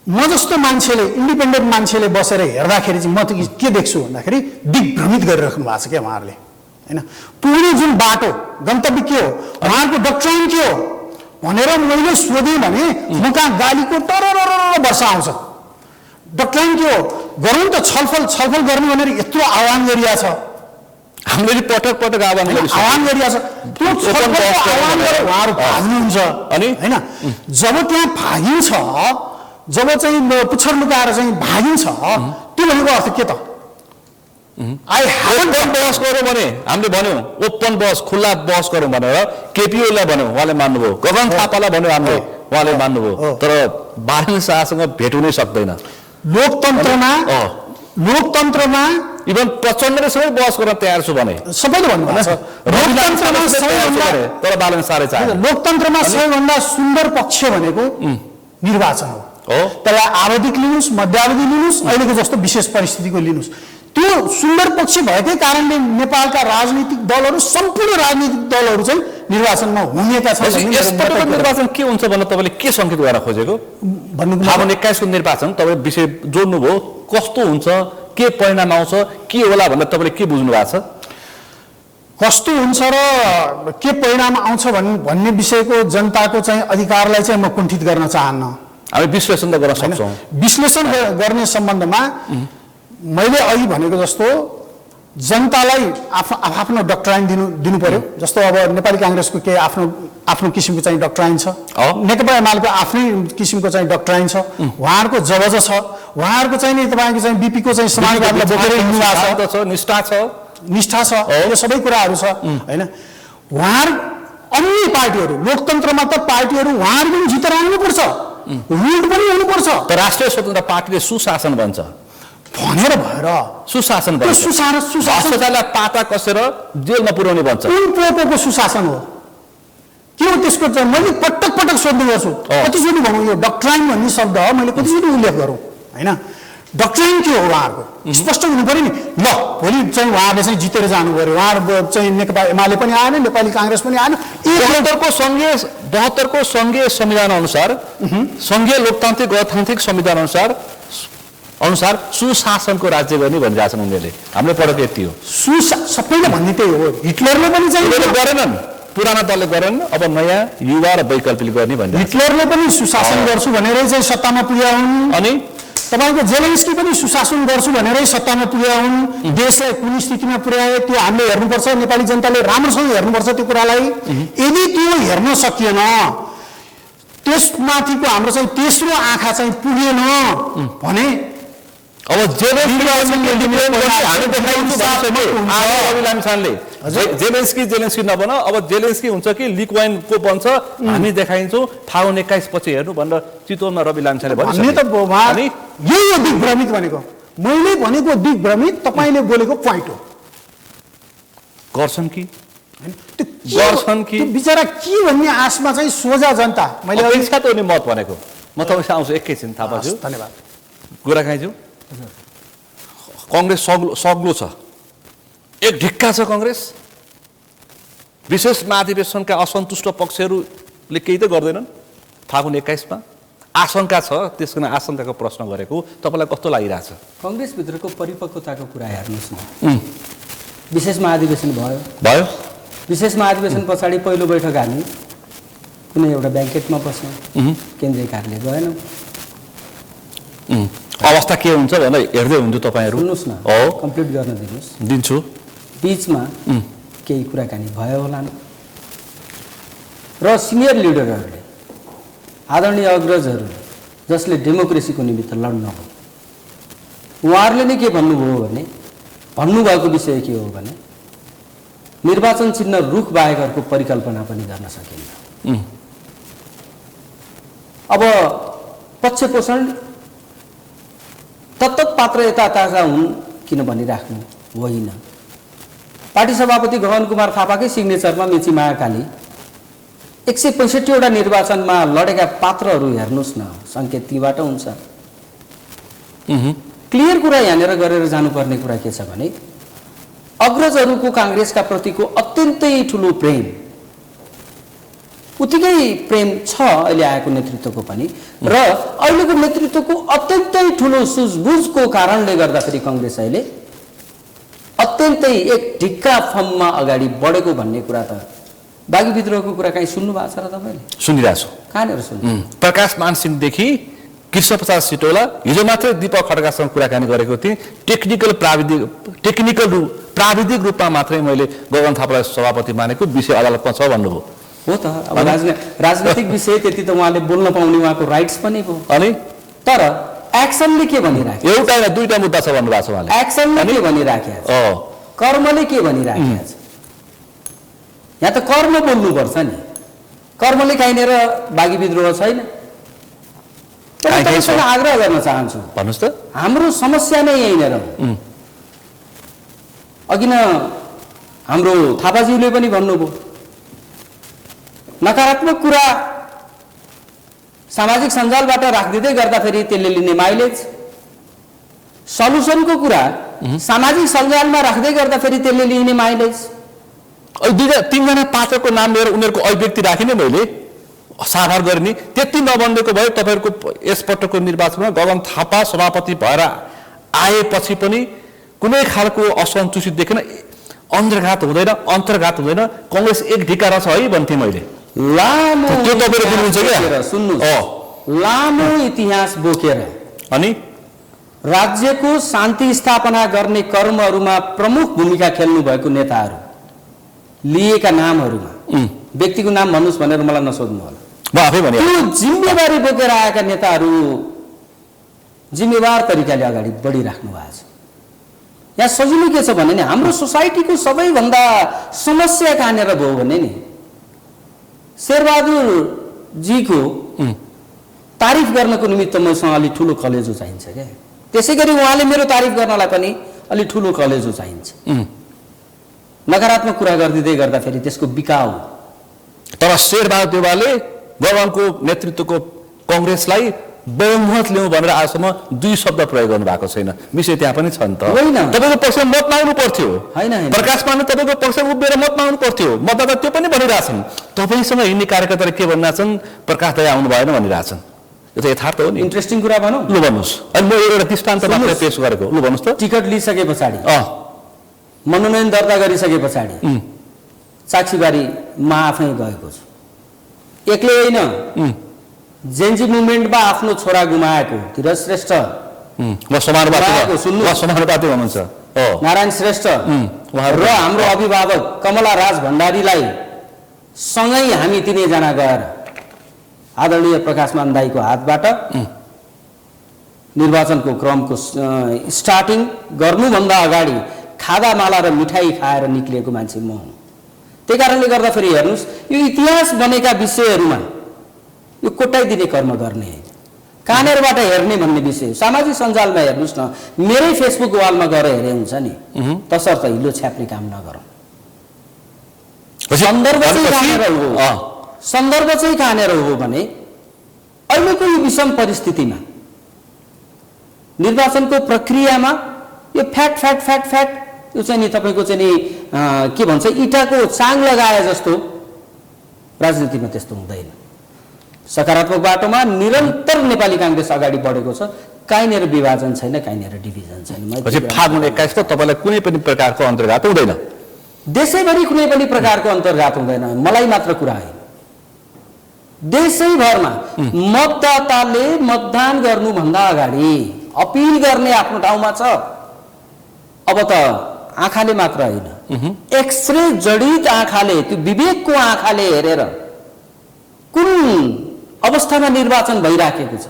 म जस्तो मान्छेले इन्डिपेन्डेन्ट मान्छेले बसेर हेर्दाखेरि चाहिँ म त के देख्छु भन्दाखेरि दिग्भ्रमित गरिराख्नु भएको छ क्या उहाँहरूले हैन पुरै जुन बाटो गन्तव्य के हो उहाँहरूको डक्ट्राइन के हो भनेर मैले सोधेँ भने म कहाँ गालीको टररर वर्षा आउँछ डक्ट्राइन के हो गरौँ त छलफल गर्ने भनेर यत्रो आह्वान गरिया छ हामीले पटक आह्वान गरिया छ त्यो छलफलको आह्वान गरेर उहाँहरू भाग्नुहुन्छ अनि हैन जब त्यहाँ भागिन्छ जब चाहिँ पुच्छर लुकाएर चाहिँ भागिन्छ त्यो भनेको अर्थ के त बहस गरौँ भने हामीले भन्यौँ ओपन बहस खुल्ला बहस गरौँ भनेर केपिओलाई भन्यौँ उहाँले मान्नुभयो गगन थापालाई भन्यौँ हामीले उहाँले मान्नुभयो तर बालन शाहसँग भेट हुनै सक्दैन लोकतन्त्रमा इभन प्रचण्डले सबै बहस गर्न तयार छु भने सबैले भन्नुभएको छ तर बालन शाहले चाहे लोकतन्त्रमा सबैभन्दा सुन्दर पक्ष भनेको निर्वाचन हो त्यसलाई आवधिक लिनुस् मध्यावधि लिनुस् अहिलेको जस्तो विशेष परिस्थितिको लिनुस् त्यो सुन्दर पक्ष भएकै कारणले नेपालका राजनीतिक दलहरू सम्पूर्ण राजनीतिक दलहरू चाहिँ निर्वाचनमा हुनेका छन् यसपटकको निर्वाचन के हुन्छ भनेर तपाईले के संकेत गर्न खोजेको फागुन 21 को निर्वाचन तपाईले विषय जोड्नुभयो कस्तो हुन्छ के परिणाम आउँछ के होला भनेर तपाईले के बुझ्नु भएको छ कस्तो हुन्छ र के परिणाम आउँछ भन्ने विषयको जनताको चाहिँ अधिकारलाई चाहिँ म कुण्ठित गर्न चाहन्न हामी विश्लेषण गर्न सक्छौं विश्लेषण गर्ने सम्बन्धमा मैले अघि भनेको जस्तो जनतालाई आफ्नो डक्ट्राइन दिनु पर्यो जस्तो अब नेपाली कांग्रेसको के आफ्नो किसिमको चाहिँ डक्ट्राइन छ नेकपा एमालेको आफ्नै किसिमको चाहिँ डक्ट्राइन छ उहाँहरूको जबज छ उहाँहरूको चाहिँ नि तपाईको चाहिँ बीपी को चाहिँ समाजवादलाई बोकेर हिँड्नु छ निष्ठा छ यो सबै कुराहरू छ हैन उहाँहरू अन्य पार्टीहरू लोकतन्त्रमा त पार्टीहरू उहाँहरू पनि जितेर आउनुपर्छ रुल पनि हुनुपर्छ तर राष्ट्रिय स्वतन्त्र पार्टीले सुशासन भन्छ भनेर भएर सुशासन भन्छ सुशासनलाई पाता कसेर जेलमा पुर्याउने भन्छ कुन प्रकारको सुशासन हो के हो त्यसको चाहिँ मैले पटक सोध्ने गर्छु कतिचोटि भनौँ यो डक्ट्राइन भन्ने शब्द हो मैले कतिचोटि उल्लेख गरौँ हैन डक्ट्राइन के हो उहाँहरूको स्पष्ट हुनु पर्यो नि ल भोलि चाहिँ उहाँले चाहिँ जितेर जानु पर्यो उहाँहरू चाहिँ नेकपा एमाले पनि आएन नेपाली कांग्रेस पनि आएन 72 को संघीय संविधान अनुसार संघीय लोकतान्त्रिक गणतान्त्रिक संविधान अनुसार सुशासनको राज्य गर्ने भनिरहेछन् उनीहरूले हामीले पढेको यति हो सबैले भन्ने त्यही हो हिटलरले पनि चाहिँ गरेनन् पुराना दलले गरेन अब नयाँ युवा र वैकल्पिक गर्ने भन्छ हिटलरले पनि सुशासन गर्छु भनेरै चाहिँ सत्तामा पुग्या हुन् अनि तपाईको जेलेन्स्की पनि सुशासन गर्छु भनेरै सत्तामा पुग्या हुन् देशलाई कुन स्थितिमा पुर्याए त्यो हामीले हेर्नुपर्छ नेपाली जनताले राम्रोसँग हेर्नुपर्छ त्यो कुरालाई यदि त्यो हेर्न सकिएन त्यसमाथिको हाम्रो चाहिँ तेस्रो आँखा चाहिँ पुगेन भने अब जेलेन्स्की नबन अब जेलेन्स्की हुन्छ कि लिक्वाइन को बन्छ हामी देखाइन्छौँ फागुन 21 पछि हेर्नु भनेर चितवनमा रवि लामिछाने भने यही हो दिग्भ्रमित भनेको मैले भनेको दिग्भ्रमित तपाईले बोलेको प्वाइन्ट हो गर्छन् कि गर्छन् कि बिचरा के भन्ने आशमा चाहिँ सोझा जनता मैले अपेक्षा त नि मत भनेको म तपाईसँग आउँछु एकैछिन थाहा पाउँछु। धन्यवाद। गोराखाइज्यू, कङ्ग्रेस सग्लो छ, एक ढिक्का छ कङ्ग्रेस। विशेष महाधिवेशनका असन्तुष्ट पक्षहरूले केही त गर्दैनन् फागुन 21 मा। आशंका छ, त्यसको आशंकाको प्रश्न गरेको। तपाईँलाई कस्तो लागिरहेछ? कङ्ग्रेसभित्रको परिपक्वताको कुरा हेर्नुहोस् न। विशेष महाधिवेशन भयो। विशेष महाधिवेशन पछाडि पहिलो बैठक हामी कुनै एउटा ब्याङ्केटमा बस्यौँ, केन्द्रीय कार्यालय गएनौँ। अवस्था के हुन्छ भनेर हेर्दै हुन्थ्यो तपाईँहरू? सुन्नुहोस् न, कम्प्लिट गर्न दिनुहोस्। दिन्छु। बिचमा केही कुराकानी भयो होला र सिनियर लिडरहरूले, आदरणीय अग्रजहरूले जसले डेमोक्रेसीको निमित्त लड्नु हो, उहाँहरूले नै के भन्नुभएको विषय के हो भने निर्वाचन चिन्ह रुख बाहेक अर्को परिकल्पना पनि गर्न सकिन्न। अब पक्ष पोषण तत्त पात्र यता हुन् किन भनिराख्नु होइन। पार्टी सभापति गगन कुमार थापाकै सिग्नेचरमा मेची महाकाली 165वटा निर्वाचनमा लडेका पात्रहरू हेर्नुहोस् न, सङ्केत तीबाट हुन्छ। क्लियर कुरा यहाँनिर गरेर जानुपर्ने कुरा के छ भने अग्रजहरूको काङ्ग्रेसका प्रतिको अत्यन्तै ठुलो प्रेम, उत्तिकै प्रेम छ अहिले आएको नेतृत्वको पनि, र अहिलेको नेतृत्वको अत्यन्तै ठुलो सुझबुझको कारणले गर्दाखेरि कङ्ग्रेस अहिले अत्यन्तै एक ढिक्का फर्ममा अगाडि बढेको भन्ने कुरा त बागी विद्रोहको कुरा कहीँ सुन्नु भएको छ र तपाईँले? सुनिरहेको छु। कहाँनिर सुन्नु? प्रकाश मानसिंहदेखि कृष्ण प्रसाद सिटौला हिजो मात्रै दीपक खड्कासँग कुराकानी गरेको थिएँ। प्राविधिक रूपमा मात्रै मैले गगन थापालाई सभापति मानेको, विषय अदालतमा छ भन्नुभयो। हो त, अब राजनीतिक विषय त्यति त उहाँले बोल्न पाउने उहाँको राइट्स पनि भयो। अनि तर एक्सनले के भनिराख्यो? एउटा या दुईटा मुद्दा छ भन्नुभएको छ उहाँले। एक्सनले के भनिराखेको छ, कर्मले के भनिराखेको छ? यहाँ त कर्म बोल्नुपर्छ नि। कर्मले काहीँनिर बागी विद्रोह छैन। तपाईँसँग आग्रह गर्न चाहन्छु, भन्नुहोस् त। हाम्रो समस्या नै यहीँनिर हो। अघि न हाम्रो थापाज्यूले पनि भन्नुभयो, नकारात्मक कुरा सामाजिक सञ्जालबाट राखिदिँदै गर्दाखेरि त्यसले लिने माइलेज, सल्युसनको कुरा सामाजिक सञ्जालमा राख्दै गर्दाखेरि त्यसले लिने माइलेज। तीनजना पात्रको नाम लिएर उनीहरूको अभिव्यक्ति राखिने मैले साभार गर्ने, त्यति नबन्देको भए तपाईँहरूको यसपटकको निर्वाचनमा गगन थापा सभापति भएर आएपछि पनि कुनै खालको असन्तुष्टि देखेन। अन्तर्घात हुँदैन, कङ्ग्रेस एक ढिक्का रहेछ है भन्थेँ मैले। लामो इतिहास बोकेर अनि राज्यको शान्ति स्थापना गर्ने कर्महरूमा प्रमुख भूमिका खेल्नु भएको नेताहरू लिएका नामहरूमा व्यक्तिको नाम भन्नुहोस् भनेर मलाई नसोध्नु होला। त्यो जिम्मेवारी बोकेर आएका नेताहरू जिम्मेवार तरिकाले अगाडि बढिराख्नु भएको छ। यहाँ सजिलो के छ भने नि हाम्रो सोसाइटीको सबैभन्दा समस्या कहाँनिर भयो भने नि शेरबहादुर जीको तारिफ गर्नको निमित्त मसँग अलि ठुलो कलेजो चाहिन्छ क्या। त्यसै गरी उहाँले मेरो तारिफ गर्नलाई पनि अलि ठुलो कलेजो चाहिन्छ। नकारात्मक कुरा गरिदिँदै गर्दाखेरि त्यसको बिकाउ। तर शेरबहादुर देउवाले गगनको नेतृत्वको कङ्ग्रेसलाई बहुमत ल्याउँ भनेर आजसम्म 2 शब्द प्रयोग गर्नु भएको छैन। विषय त्यहाँ पनि छ नि त। तपाईँको पक्षमा मत माग्नु पर्थ्यो, प्रकाश मान्नु तपाईँको पक्षमा उभिएर मत माग्नु पर्थ्यो। मतदाता त्यो पनि भनिरहेछन्, तपाईँसँग हिँड्ने कार्यकर्ताले के भनिरहेछन्, प्रकाश दाइ आउनु भएन भनिरहेछन्। यो त यथार्थ हो नि। इन्ट्रेस्टिङ कुरा भनौँ। लु भन्नुहोस्। अनि म एउटा दृष्टान्त मात्र पेश गरेको। लु भन्नुहोस् त। टिकट लिइसके पछाडि, मनोनयन दर्ता गरिसके पछाडि साक्षीबारी म आफै गएको छु, एक्लै होइन। जेन्जी मुभमेन्टमा आफ्नो छोरा गुमाएको धीरज श्रेष्ठ, समानुपाती हुनुहुन्छ नारायण श्रेष्ठ र हाम्रो अभिभावक कमला राज भण्डारीलाई सँगै हामी तिनैजना गएर आदरणीय प्रकाशमान दाईको हातबाट निर्वाचनको क्रमको स्टार्टिङ गर्नुभन्दा अगाडि खादामाला र मिठाई खाएर निक्लिएको मान्छे म हुँ। त्यही कारणले गर्दाखेरि हेर्नुहोस्, यो इतिहास बनेका विषयहरूमा यो कोट्याइदिने कर्म गर्ने, कहाँनिरबाट हेर्ने भन्ने विषय। सामाजिक सञ्जालमा हेर्नुहोस् न, मेरै फेसबुक वालमा गएर हेरे हुन्छ नि, तसर्थ हिलो छ्याप्ने काम नगरौँ। सन्दर्भ चाहिँ कहाँनिर हो भने अहिलेको यो विषम परिस्थितिमा निर्वाचनको प्रक्रियामा यो फ्याट यो चाहिँ नि तपाईँको चाहिँ नि के भन्छ इँटाको चाङ लगाए जस्तो राजनीतिमा त्यस्तो हुँदैन। सकारात्मक बाटोमा निरन्तर नेपाली काङ्ग्रेस अगाडि बढेको छ, कहीँनिर विभाजन छैन, कहीँनिर डिभिजन छैन। फागुन 21 को तपाईँलाई कुनै पनि प्रकारको अन्तर्घात हुँदैन, देशैभरि कुनै पनि प्रकारको अन्तर्घात हुँदैन। मलाई मात्र कुरा होइन, देशैभरमा मतदाताले मतदान गर्नुभन्दा अगाडि अपिल गर्ने आफ्नो ठाउँमा छ। अब त आँखाले मात्र होइन, एक्सरे जडित आँखाले, त्यो विवेकको आँखाले हेरेर कुन अवस्थामा निर्वाचन भइराखेको छ,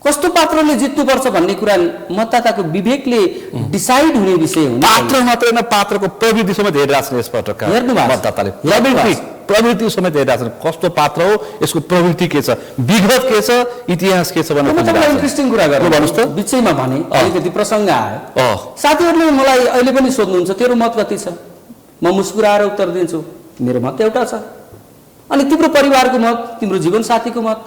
कस्तो पात्रले जित्नुपर्छ भन्ने कुरा मतदाताको विवेकले डिसाइड हुने विषय हो। पात्र मात्रै न, पात्रको प्रवृत्ति समेत हेरिरहेको छ यसपटक मतदाताले, प्रवृत्ति समेत हेरिरहेको छ। कस्तो पात्र हो, यसको प्रवृत्ति के छ, विगत के छ, इतिहास के छ भन्ने इन्ट्रेस्टिङ कुरा गर्नु भन्नुहोस् त। बिचैमा भने अलिकति प्रसङ्ग आयो, साथीहरूले मलाई अहिले पनि सोध्नुहुन्छ तेरो मत कति छ, म मुस्कुराएर उत्तर दिन्छु मेरो मत एउटा छ। अनि तिम्रो परिवारको मत, तिम्रो जीवनसाथीको मत,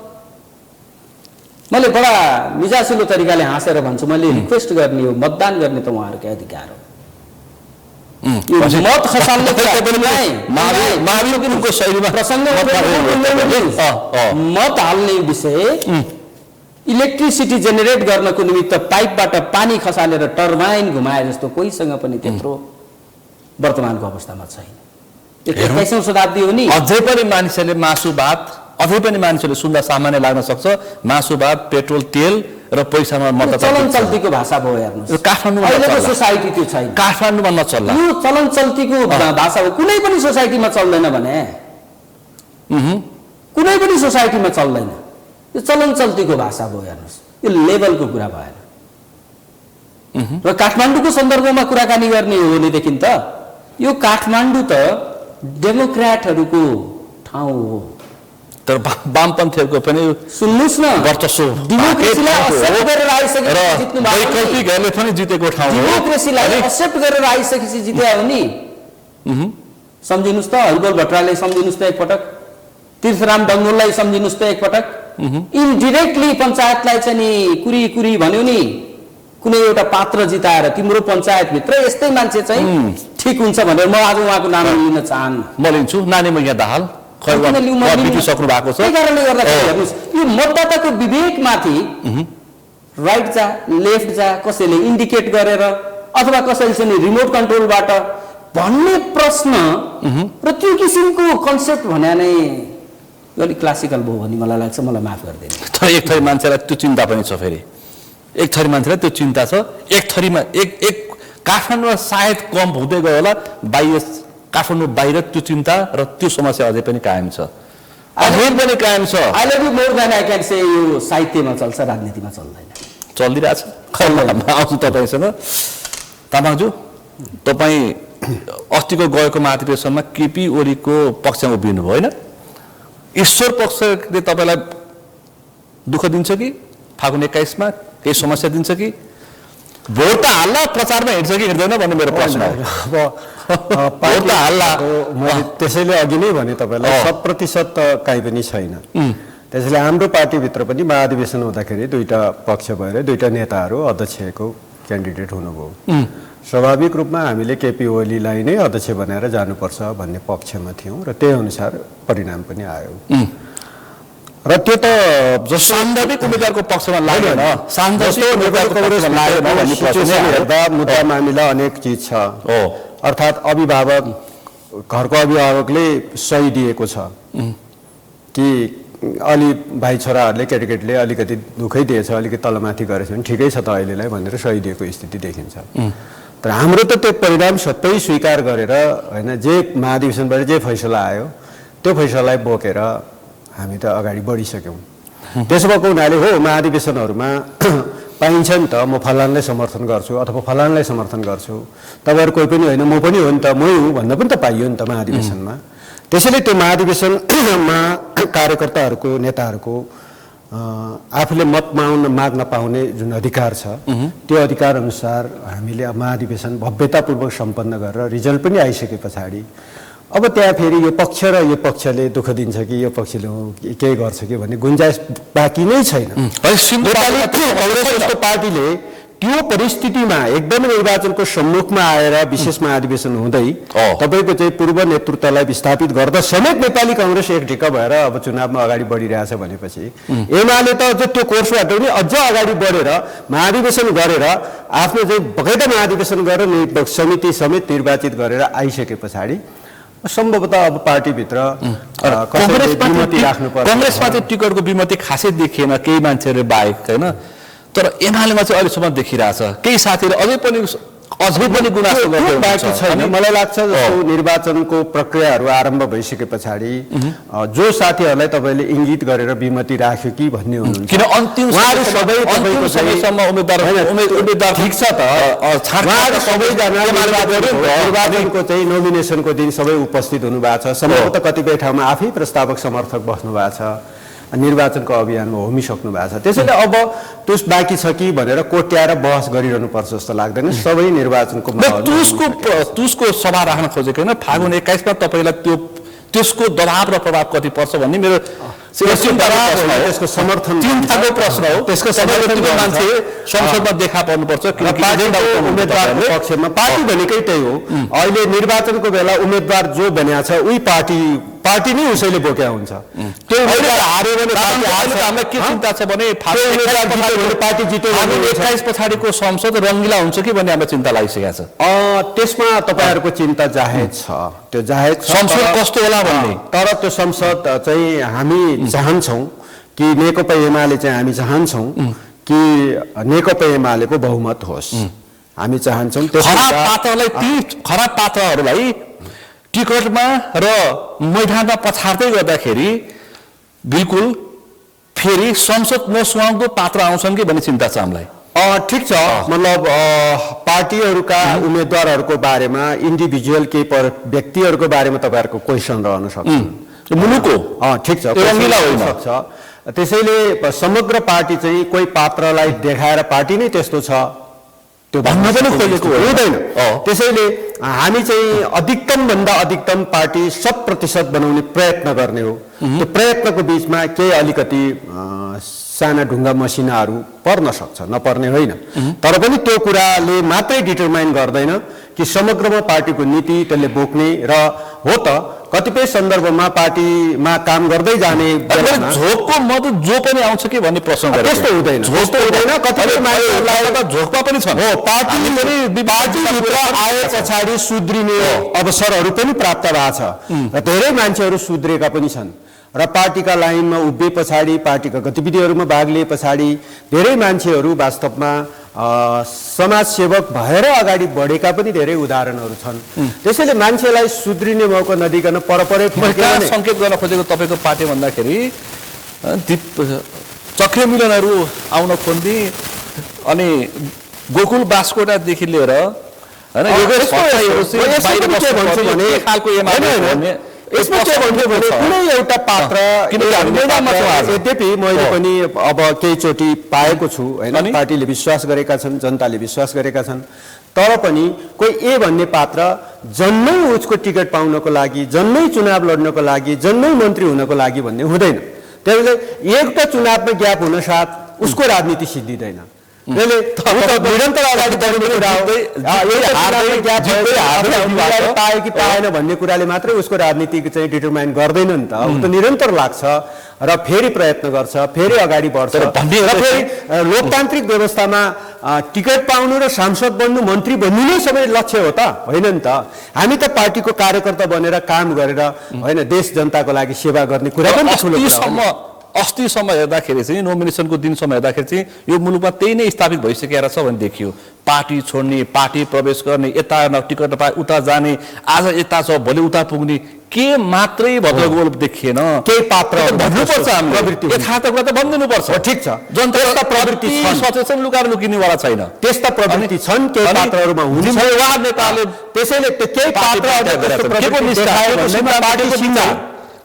मैले बडा मिजासिलो तरिकाले हाँसेर भन्छु, मैले रिक्वेस्ट गर्ने हो मतदान गर्ने त उहाँहरूकै अधिकार हो। मत खसाल्ने मत हाल्ने विषय, इलेक्ट्रिसिटी जेनेरेट गर्नको निमित्त पाइपबाट पानी खसालेर टर्बाइन घुमाए जस्तो कोहीसँग पनि त्यत्रो वर्तमानको अवस्थामा छैन। 21औं शताब्दी हो नि। अझै पनि मानिसहरूले मासु भात, अझै पनि मानिसहरूले सुन्दा सामान्य लाग्न सक्छ, मासु भात, पेट्रोल तेल र पैसामा मतदाता चलन चल्तीको भाषा भयो। हेर्नुहोस् काठमाडौँमा अहिलेको सोसाइटी त्यो छैन, काठमाडौँमा नचल्ला, यो चलन चल्तीको भाषा हो। कुनै पनि सोसाइटीमा चल्दैन भने, कुनै पनि सोसाइटीमा चल्दैन, यो चलन चल्तीको भाषा भयो। हेर्नुहोस् यो लेभलको कुरा भएन। र काठमाडौँको सन्दर्भमा कुराकानी गर्ने हो भनेदेखि त यो काठमाडौँ त डेमोक्र्याटहरूको ठाउँ हो। तर वामपन्थीहरूको पनि सुन्नुहोस् न, वर्चस्व डेमोक्रेसीलाई एक्सेप्ट गरेर आइसकेपछि जित्नु भएको, वैकल्पिकहरूले पनि जितेको ठाउँ हो। डेमोक्रेसीलाई एक्सेप्ट गरेर आइसकेपछि जिते हो नि। सम्झिनुहोस् त, हरिबोल भट्टराईलाई सम्झिनुहोस् त एकपटक, तीर्थराम डङ्गोललाई सम्झिनुहोस् त एकपटक। इनडिरेक्टली पञ्चायतलाई चाहिँ नि कुरी कुरी भन्यो नि, कुनै एउटा पात्र जिताएर तिम्रो पञ्चायतभित्र यस्तै मान्छे चाहिँ ठिक हुन्छ भनेर म आज उहाँको नाम लिन चाहन्न। म लिन्छु नानी मैया दाहाल सक्नु भएको छ। त्यही कारणले गर्दाखेरि हेर्नुहोस् यो मतदाताको विवेकमाथि राइट जा लेफ्ट जा कसैले इन्डिकेट गरेर अथवा कसैले चाहिँ रिमोट कन्ट्रोलबाट भन्ने प्रश्न र त्यो किसिमको कन्सेप्ट भने नै अलिक क्लासिकल भयो भने मलाई लाग्छ। मलाई माफ गरिदिनु। तर एक थरी मान्छेलाई त्यो चिन्ता पनि छ, फेरि एक थरी मान्छेलाई त्यो चिन्ता छ। एक थरीमा एक काठमाडौँमा सायद कम हुँदै गयो होला, बाहिर काठमाडौँ बाहिर त्यो चिन्ता र त्यो समस्या अझै पनि कायम छ, अझै पनि कायम छ। अहिले भी मोर देन आई क्यान से यो साहित्यमा चल्छ, राजनीतिमा चल्दैन। चलिरहेछ। आउँछु तपाईँसँग। तामाङज्यू, तपाईँ अस्तिको गएको महाधिवेशनमा केपी ओलीको पक्षमा उभिनु भयो होइन? ईश्वर पक्षले तपाईँलाई दुःख दिन्छ कि फागुन 21 मा केही समस्या दिन्छ कि? भोट त हाल्ला, प्रचारमा हिँड्छ कि हिँड्दैन भन्ने मेरो प्रश्न हो। अब मैले त्यसैले अघि नै भने तपाईँलाई 100% त काहीँ पनि छैन। त्यसैले हाम्रो पार्टीभित्र पनि महाधिवेशन हुँदाखेरि दुईटा पक्ष भएर दुईटा नेताहरू अध्यक्षको क्यान्डिडेट हुनुभयो। स्वाभाविक रूपमा हामीले केपी ओलीलाई नै अध्यक्ष बनाएर जानुपर्छ भन्ने पक्षमा थियौँ र त्यही अनुसार परिणाम पनि आयो। र त्यो त सान्दर्भिक उम्मेदवारको पक्षमा लागेन, हेर्दा मुद्दा मामिला अनेक चिज छ। अर्थात् अभिभावक, घरको अभिभावकले सही दिएको छ कि अलि भाइ छोराहरूले केटाकेटीले अलिकति दुःखै दिएछ, अलिकति तलमाथि गरेछ भने ठिकै छ त अहिलेलाई भनेर सही दिएको स्थिति देखिन्छ। तर हाम्रो त त्यो परिणाम सबै स्वीकार गरेर होइन, जे महाधिवेशनबाट जे फैसला आयो त्यो फैसलालाई बोकेर हामी त अगाडि बढिसक्यौँ। त्यसो भएको हुनाले हो महाधिवेशनहरूमा पाइन्छ नि त म फलानलाई समर्थन गर्छु अथवा फलानलाई समर्थन गर्छु, तपाईँहरू कोही पनि होइन म पनि हो नि त, मै हुँ भन्न पनि त पाइयो नि त महाधिवेशनमा। त्यसैले त्यो महाधिवेशनमा कार्यकर्ताहरूको नेताहरूको आफूले मत माग्न पाउने जुन अधिकार छ त्यो अधिकार अनुसार हामीले महाधिवेशन भव्यतापूर्वक सम्पन्न गरेर रिजल्ट पनि आइसके पछाडि अब त्यहाँ फेरि यो पक्ष र यो पक्षले दुःख दिन्छ कि यो पक्षले केही गर्छ कि भन्ने गुन्जाइस बाँकी नै छैन। नेपाली कांग्रेस जस्तो पार्टीले त्यो परिस्थितिमा एकदमै निर्वाचनको सम्मुखमा आएर विशेष महाधिवेशन हुँदै तपाईको चाहिँ पूर्व नेतृत्वलाई विस्थापित गर्दा समेत नेपाली कांग्रेस एक ढिक्क भएर अब चुनावमा अगाडि बढिरहेछ भनेपछि एमाले त अझ त्यो कोर्सबाट पनि अझ अगाडि बढेर महाधिवेशन गरेर आफ्नो चाहिँ बगैँचा महाधिवेशन गरेर समिति समेत निर्वाचित गरेर आइसके पछाडि सम्भवतः अब पार्टीभित्र कांग्रेसमा चाहिँ टिकटको विमति खासै देखिएन केही मान्छेहरू बाहेक हैन, तर एमालेमा चाहिँ अहिलेसम्म देखिरहेछ केही साथीहरू अझै पनि गुनासो बाँकी छैन। मलाई लाग्छ जस्तो निर्वाचनको प्रक्रियाहरू आरम्भ भइसके पछाडि जो साथीहरूलाई तपाईँले इङ्गित गरेर विमति राख्यो कि भन्ने हुनुहुन्छ किन अन्तिम समयसम्म उम्मेदवार ठिक छ त उहाँहरू सबैजना निर्वाचनको चाहिँ नोमिनेसनको दिन सबै उपस्थित हुनुभएको छ। सम्भवतः कतिपय ठाउँमा आफै प्रस्तावक समर्थक बस्नु भएको छ, निर्वाचनको अभियानमा होमिसक्नु भएको छ। त्यसैले अब तुस बाँकी छ कि भनेर कोट्याएर बहस गरिरहनु पर्छ जस्तो लाग्दैन। सबै निर्वाचनको तुसको सभा राख्न खोजेको होइन, फागुन 21 मा तपाईलाई त्यसको दबाव र प्रभाव कति पर्छ भन्ने मेरो त्यसको समर्थन चिन्ताको प्रश्न हो। त्यसको समर्थन मान्छे संसदमा देखा पर्नुपर्छ किनकि उम्मेदवारको पक्षमा पार्टी भनेकै त्यही हो। अहिले निर्वाचनको बेला उम्मेदवार जो बन्या छ उही पार्टी नै उसैले बोक्या हुन्छ। त्यो हार्यो भने हामीलाई के चिन्ता छ भने पार्टी जित्यो भने 21 पछाडिको संसद रङ्गिला हुन्छ कि भन्ने हामीलाई चिन्ता लागिसकेको छ। त्यसमा तपाईहरुको चिन्ता जाहेज छ, त्यो जाहेज छ। संसद कस्तो होला भन्ने, तर त्यो संसद चाहिँ हामी चाहन्छौं कि नेकपा एमाले चाहिँ हामी चाहन्छौं कि नेकपा एमालेको बहुमत होस्। हामी चाहन्छौं खराब पात्रहरूलाई टिकटमा र मैदानमा पछाड्दै गर्दाखेरि बिल्कुल फेरि संसद नसुहाउँदो पात्र आउँछन् कि भन्ने चिन्ता छ हामीलाई। ठिक छ, मतलब पार्टीहरूका उम्मेदवारहरूको बारेमा इन्डिभिजुअल केही व्यक्तिहरूको बारेमा तपाईहरुको क्वेशन रहन सक्छ। मुलुकको ठिक छ, सक्छ। त्यसैले समग्र पार्टी चाहिँ कोही पात्रलाई देखाएर पार्टी नै त्यस्तो छ त्यो भन्न पनि खोजेको हुँदैन। त्यसैले हामी चाहिँ अधिकतम भन्दा अधिकतम पार्टी 100% बनाउने प्रयत्न गर्ने हो। त्यो प्रयत्नको बीचमा केही अलिकति साना ढुङ्गा मसिनाहरू पर्न सक्छ, नपर्ने होइन। तर पनि त्यो कुराले मात्रै डिटरमाइन गर्दैन कि समग्रमा पार्टीको नीति त्यसले बोक्ने र हो त कतिपय सन्दर्भमा पार्टीमा काम गर्दै जाने झोकको मत जो पनि आउँछ कि भन्ने प्रश्न त्यस्तो हुँदैन। कतिपय मानिसहरूलाई त झोकमा पनि छन्। हो, पार्टीभित्र आए पछाडि सुध्रिने अवसरहरू पनि प्राप्त भएको छ र धेरै मान्छेहरू सुध्रेका पनि छन् र पार्टीका लाइनमा उभिए पछाडि पार्टीका गतिविधिहरूमा भाग लिए पछाडि धेरै मान्छेहरू वास्तवमा समाजसेवक भएर अगाडि बढेका पनि धेरै उदाहरणहरू छन्। त्यसैले मान्छेलाई सुध्रिने मौका नदिकन परपरै संकेत गर्न खोजेको तपाईको पार्टी भन्दाखेरि चक्रे मिलनहरू आउन खोज्ने अनि गोकुल बास्कोटादेखि लिएर यसमा के भन्छु भने कुनै एउटा पात्र यद्यपि मैले पनि अब केहीचोटि पाएको छु होइन, पार्टीले विश्वास गरेका छन्, जनताले विश्वास गरेका छन्, तर पनि कोही ए भन्ने पात्र जन्मै उसको टिकट पाउनको लागि, जन्मै चुनाव लड्नको लागि, जन्मै मन्त्री हुनको लागि भन्ने हुँदैन। त्यसैले एउटा चुनावमा ग्याप हुन साथ उसको राजनीति सिद्धिदैन। निरन्तर अगाडि बढ्ने कुरा हो। पायो कि पाएन भन्ने कुराले मात्रै उसको राजनीति चाहिँ डिटरमाइन गर्दैन नि त। ऊ त निरन्तर लाग्छ र फेरि प्रयत्न गर्छ, फेरि अगाडि बढ्छ र फेरि लोकतान्त्रिक व्यवस्थामा टिकट पाउनु र सांसद बन्नु, मन्त्री बन्नु नै सबै लक्ष्य हो त होइन नि त। हामी त पार्टीको कार्यकर्ता बनेर काम गरेर होइन देश जनताको लागि सेवा गर्ने कुरा पनि ठुलो कुरा। अस्तिसम्म हेर्दाखेरि चाहिँ नोमिनेसनको दिनसम्म हेर्दाखेरि चाहिँ यो मुलुकमा त्यही नै स्थापित भइसकेको छ भन्ने देखियो। पार्टी छोड्ने, पार्टी प्रवेश गर्ने, यता टिकट नपाए उता जाने, आज यता छ भोलि उता पुग्ने के मात्रै भद्रगोल देखिएन। केही पात्र भन्नुपर्छ हामीले, यथार्थ कुरा त भनिदिनुपर्छ। ठिक छ, जनता प्रवृत्ति सचेतन लुकाएर लुकिनेवाला छैन। त्यस्ता प्रवृत्ति छन् केही पात्रहरूमा हुन्छ। नेताले त्यसैले केही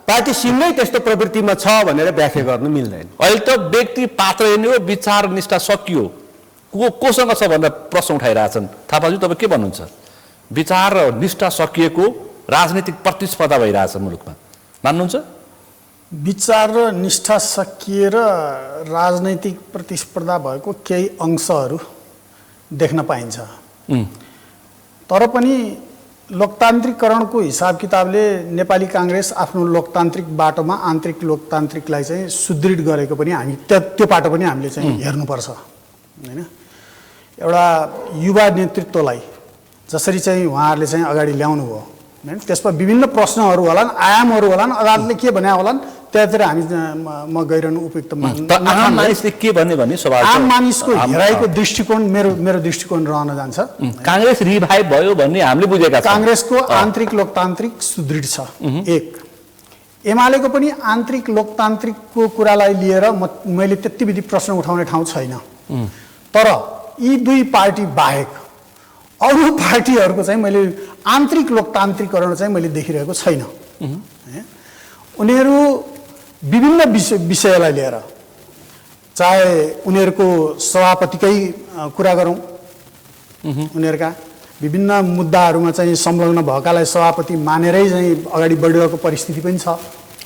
पार्टी सिङ्गै त्यस्तो प्रवृत्तिमा छ भनेर व्याख्या गर्नु मिल्दैन। अहिले त व्यक्ति पात्र हेर्ने हो, विचार निष्ठा सकियो, कोसँग छ भनेर प्रश्न उठाइरहेछन्। थापाजी तपाईँ के भन्नुहुन्छ? विचार र निष्ठा सकिएको राजनीतिक प्रतिस्पर्धा भइरहेछ मुलुकमा, मान्नुहुन्छ? विचार र निष्ठा सकिएर राजनैतिक प्रतिस्पर्धा भएको केही अंशहरू देख्न पाइन्छ। तर पनि लोकतान्त्रिकरणको हिसाब किताबले नेपाली काङ्ग्रेस आफ्नो लोकतान्त्रिक बाटोमा आन्तरिक लोकतान्त्रिकलाई चाहिँ सुदृढ गरेको पनि हामी त्यो बाटो पनि हामीले चाहिँ हेर्नुपर्छ, होइन? एउटा युवा नेतृत्वलाई जसरी चाहिँ उहाँहरूले चाहिँ अगाडि ल्याउनु भयो, होइन? त्यसमा विभिन्न प्रश्नहरू होलान्, आयामहरू होलान्, अदालतले के भने होलान्, त्यहाँतिर हामी म गइरहनु उपयुक्त आम मानिसले के भन्ने भन्ने स्वाभाविक, आम मानिसको हेराइको दृष्टिकोण मेरो दृष्टिकोण रहन जान्छ। काङ्ग्रेस रिभाइभ भयो भन्ने हामीले बुझेका छौँ। काङ्ग्रेसको आन्तरिक लोकतान्त्रिक सुदृढ छ, एक। एमालेको पनि आन्तरिक लोकतान्त्रिकको कुरालाई लिएर मैले त्यति विधि प्रश्न उठाउने ठाउँ छैन। तर यी दुई पार्टी बाहेक अरू पार्टीहरूको चाहिँ मैले आन्तरिक लोकतान्त्रिकरण चाहिँ मैले देखिरहेको छैन। उनीहरू विभिन्न विषयलाई लिएर, चाहे उनीहरूको सभापतिकै कुरा गरौँ, उनीहरूका विभिन्न मुद्दाहरूमा चाहिँ संलग्न भएकालाई सभापति मानेरै चाहिँ अगाडि बढिरहेको परिस्थिति पनि छ।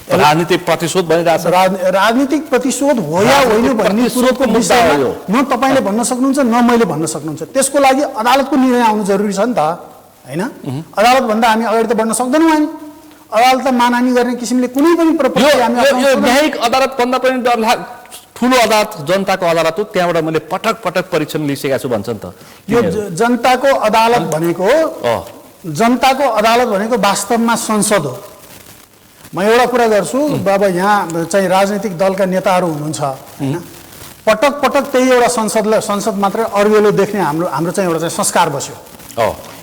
राजनीतिक प्रतिशोध भइरहेछ। राजनीतिक प्रतिशोध हो या होइन भन्ने कुरोको विषयमा न तपाईँले भन्न सक्नुहुन्छ न मैले भन्न सक्नुहुन्छ। त्यसको लागि अदालतको निर्णय आउनु जरुरी छ नि त, होइन? अदालतभन्दा हामी अगाडि त बढ्न सक्दैनौँ। हामी अदालतलाई मानहानि गर्ने किसिमले कुनै पनि प्रक्रिया न्यायिक अदालत भन्दा पनि ठुलो अदालत जनताको अदालत हो, त्यहाँबाट मैले पटक पटक परीक्षण लिइसकेको छु भन्छ नि त। यो जनताको अदालत भनेको वास्तवमा संसद हो। म एउटा कुरा गर्छु, बाबा यहाँ चाहिँ राजनीतिक दलका नेताहरू हुनुहुन्छ, होइन? पटक पटक त्यही एउटा संसद मात्रै अरूले देख्ने हाम्रो चाहिँ एउटा चाहिँ संस्कार बस्यो।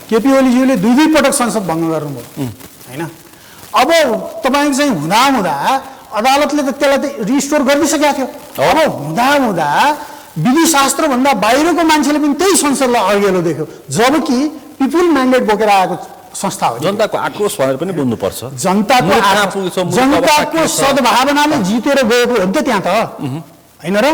केपी ओलीज्यूले दुई पटक संसद भङ्ग गर्नुभयो, होइन? अब तपाईँ चाहिँ हुँदा अदालतले त त्यसलाई त रिस्टोर गरिदिइसकेको थियो। अब हुँदा विधिशास्त्रभन्दा बाहिरको मान्छेले पनि त्यही संसदलाई अघिल्लो देख्यो, जबकि पिपुल म्यान्डेट बोकेर आएको संस्था हो। जनताको आक्रोश भनेर पनि बुझ्नुपर्छ। जनताको सद्भावनाले जितेर गएको हो नि त त्यहाँ त, होइन र?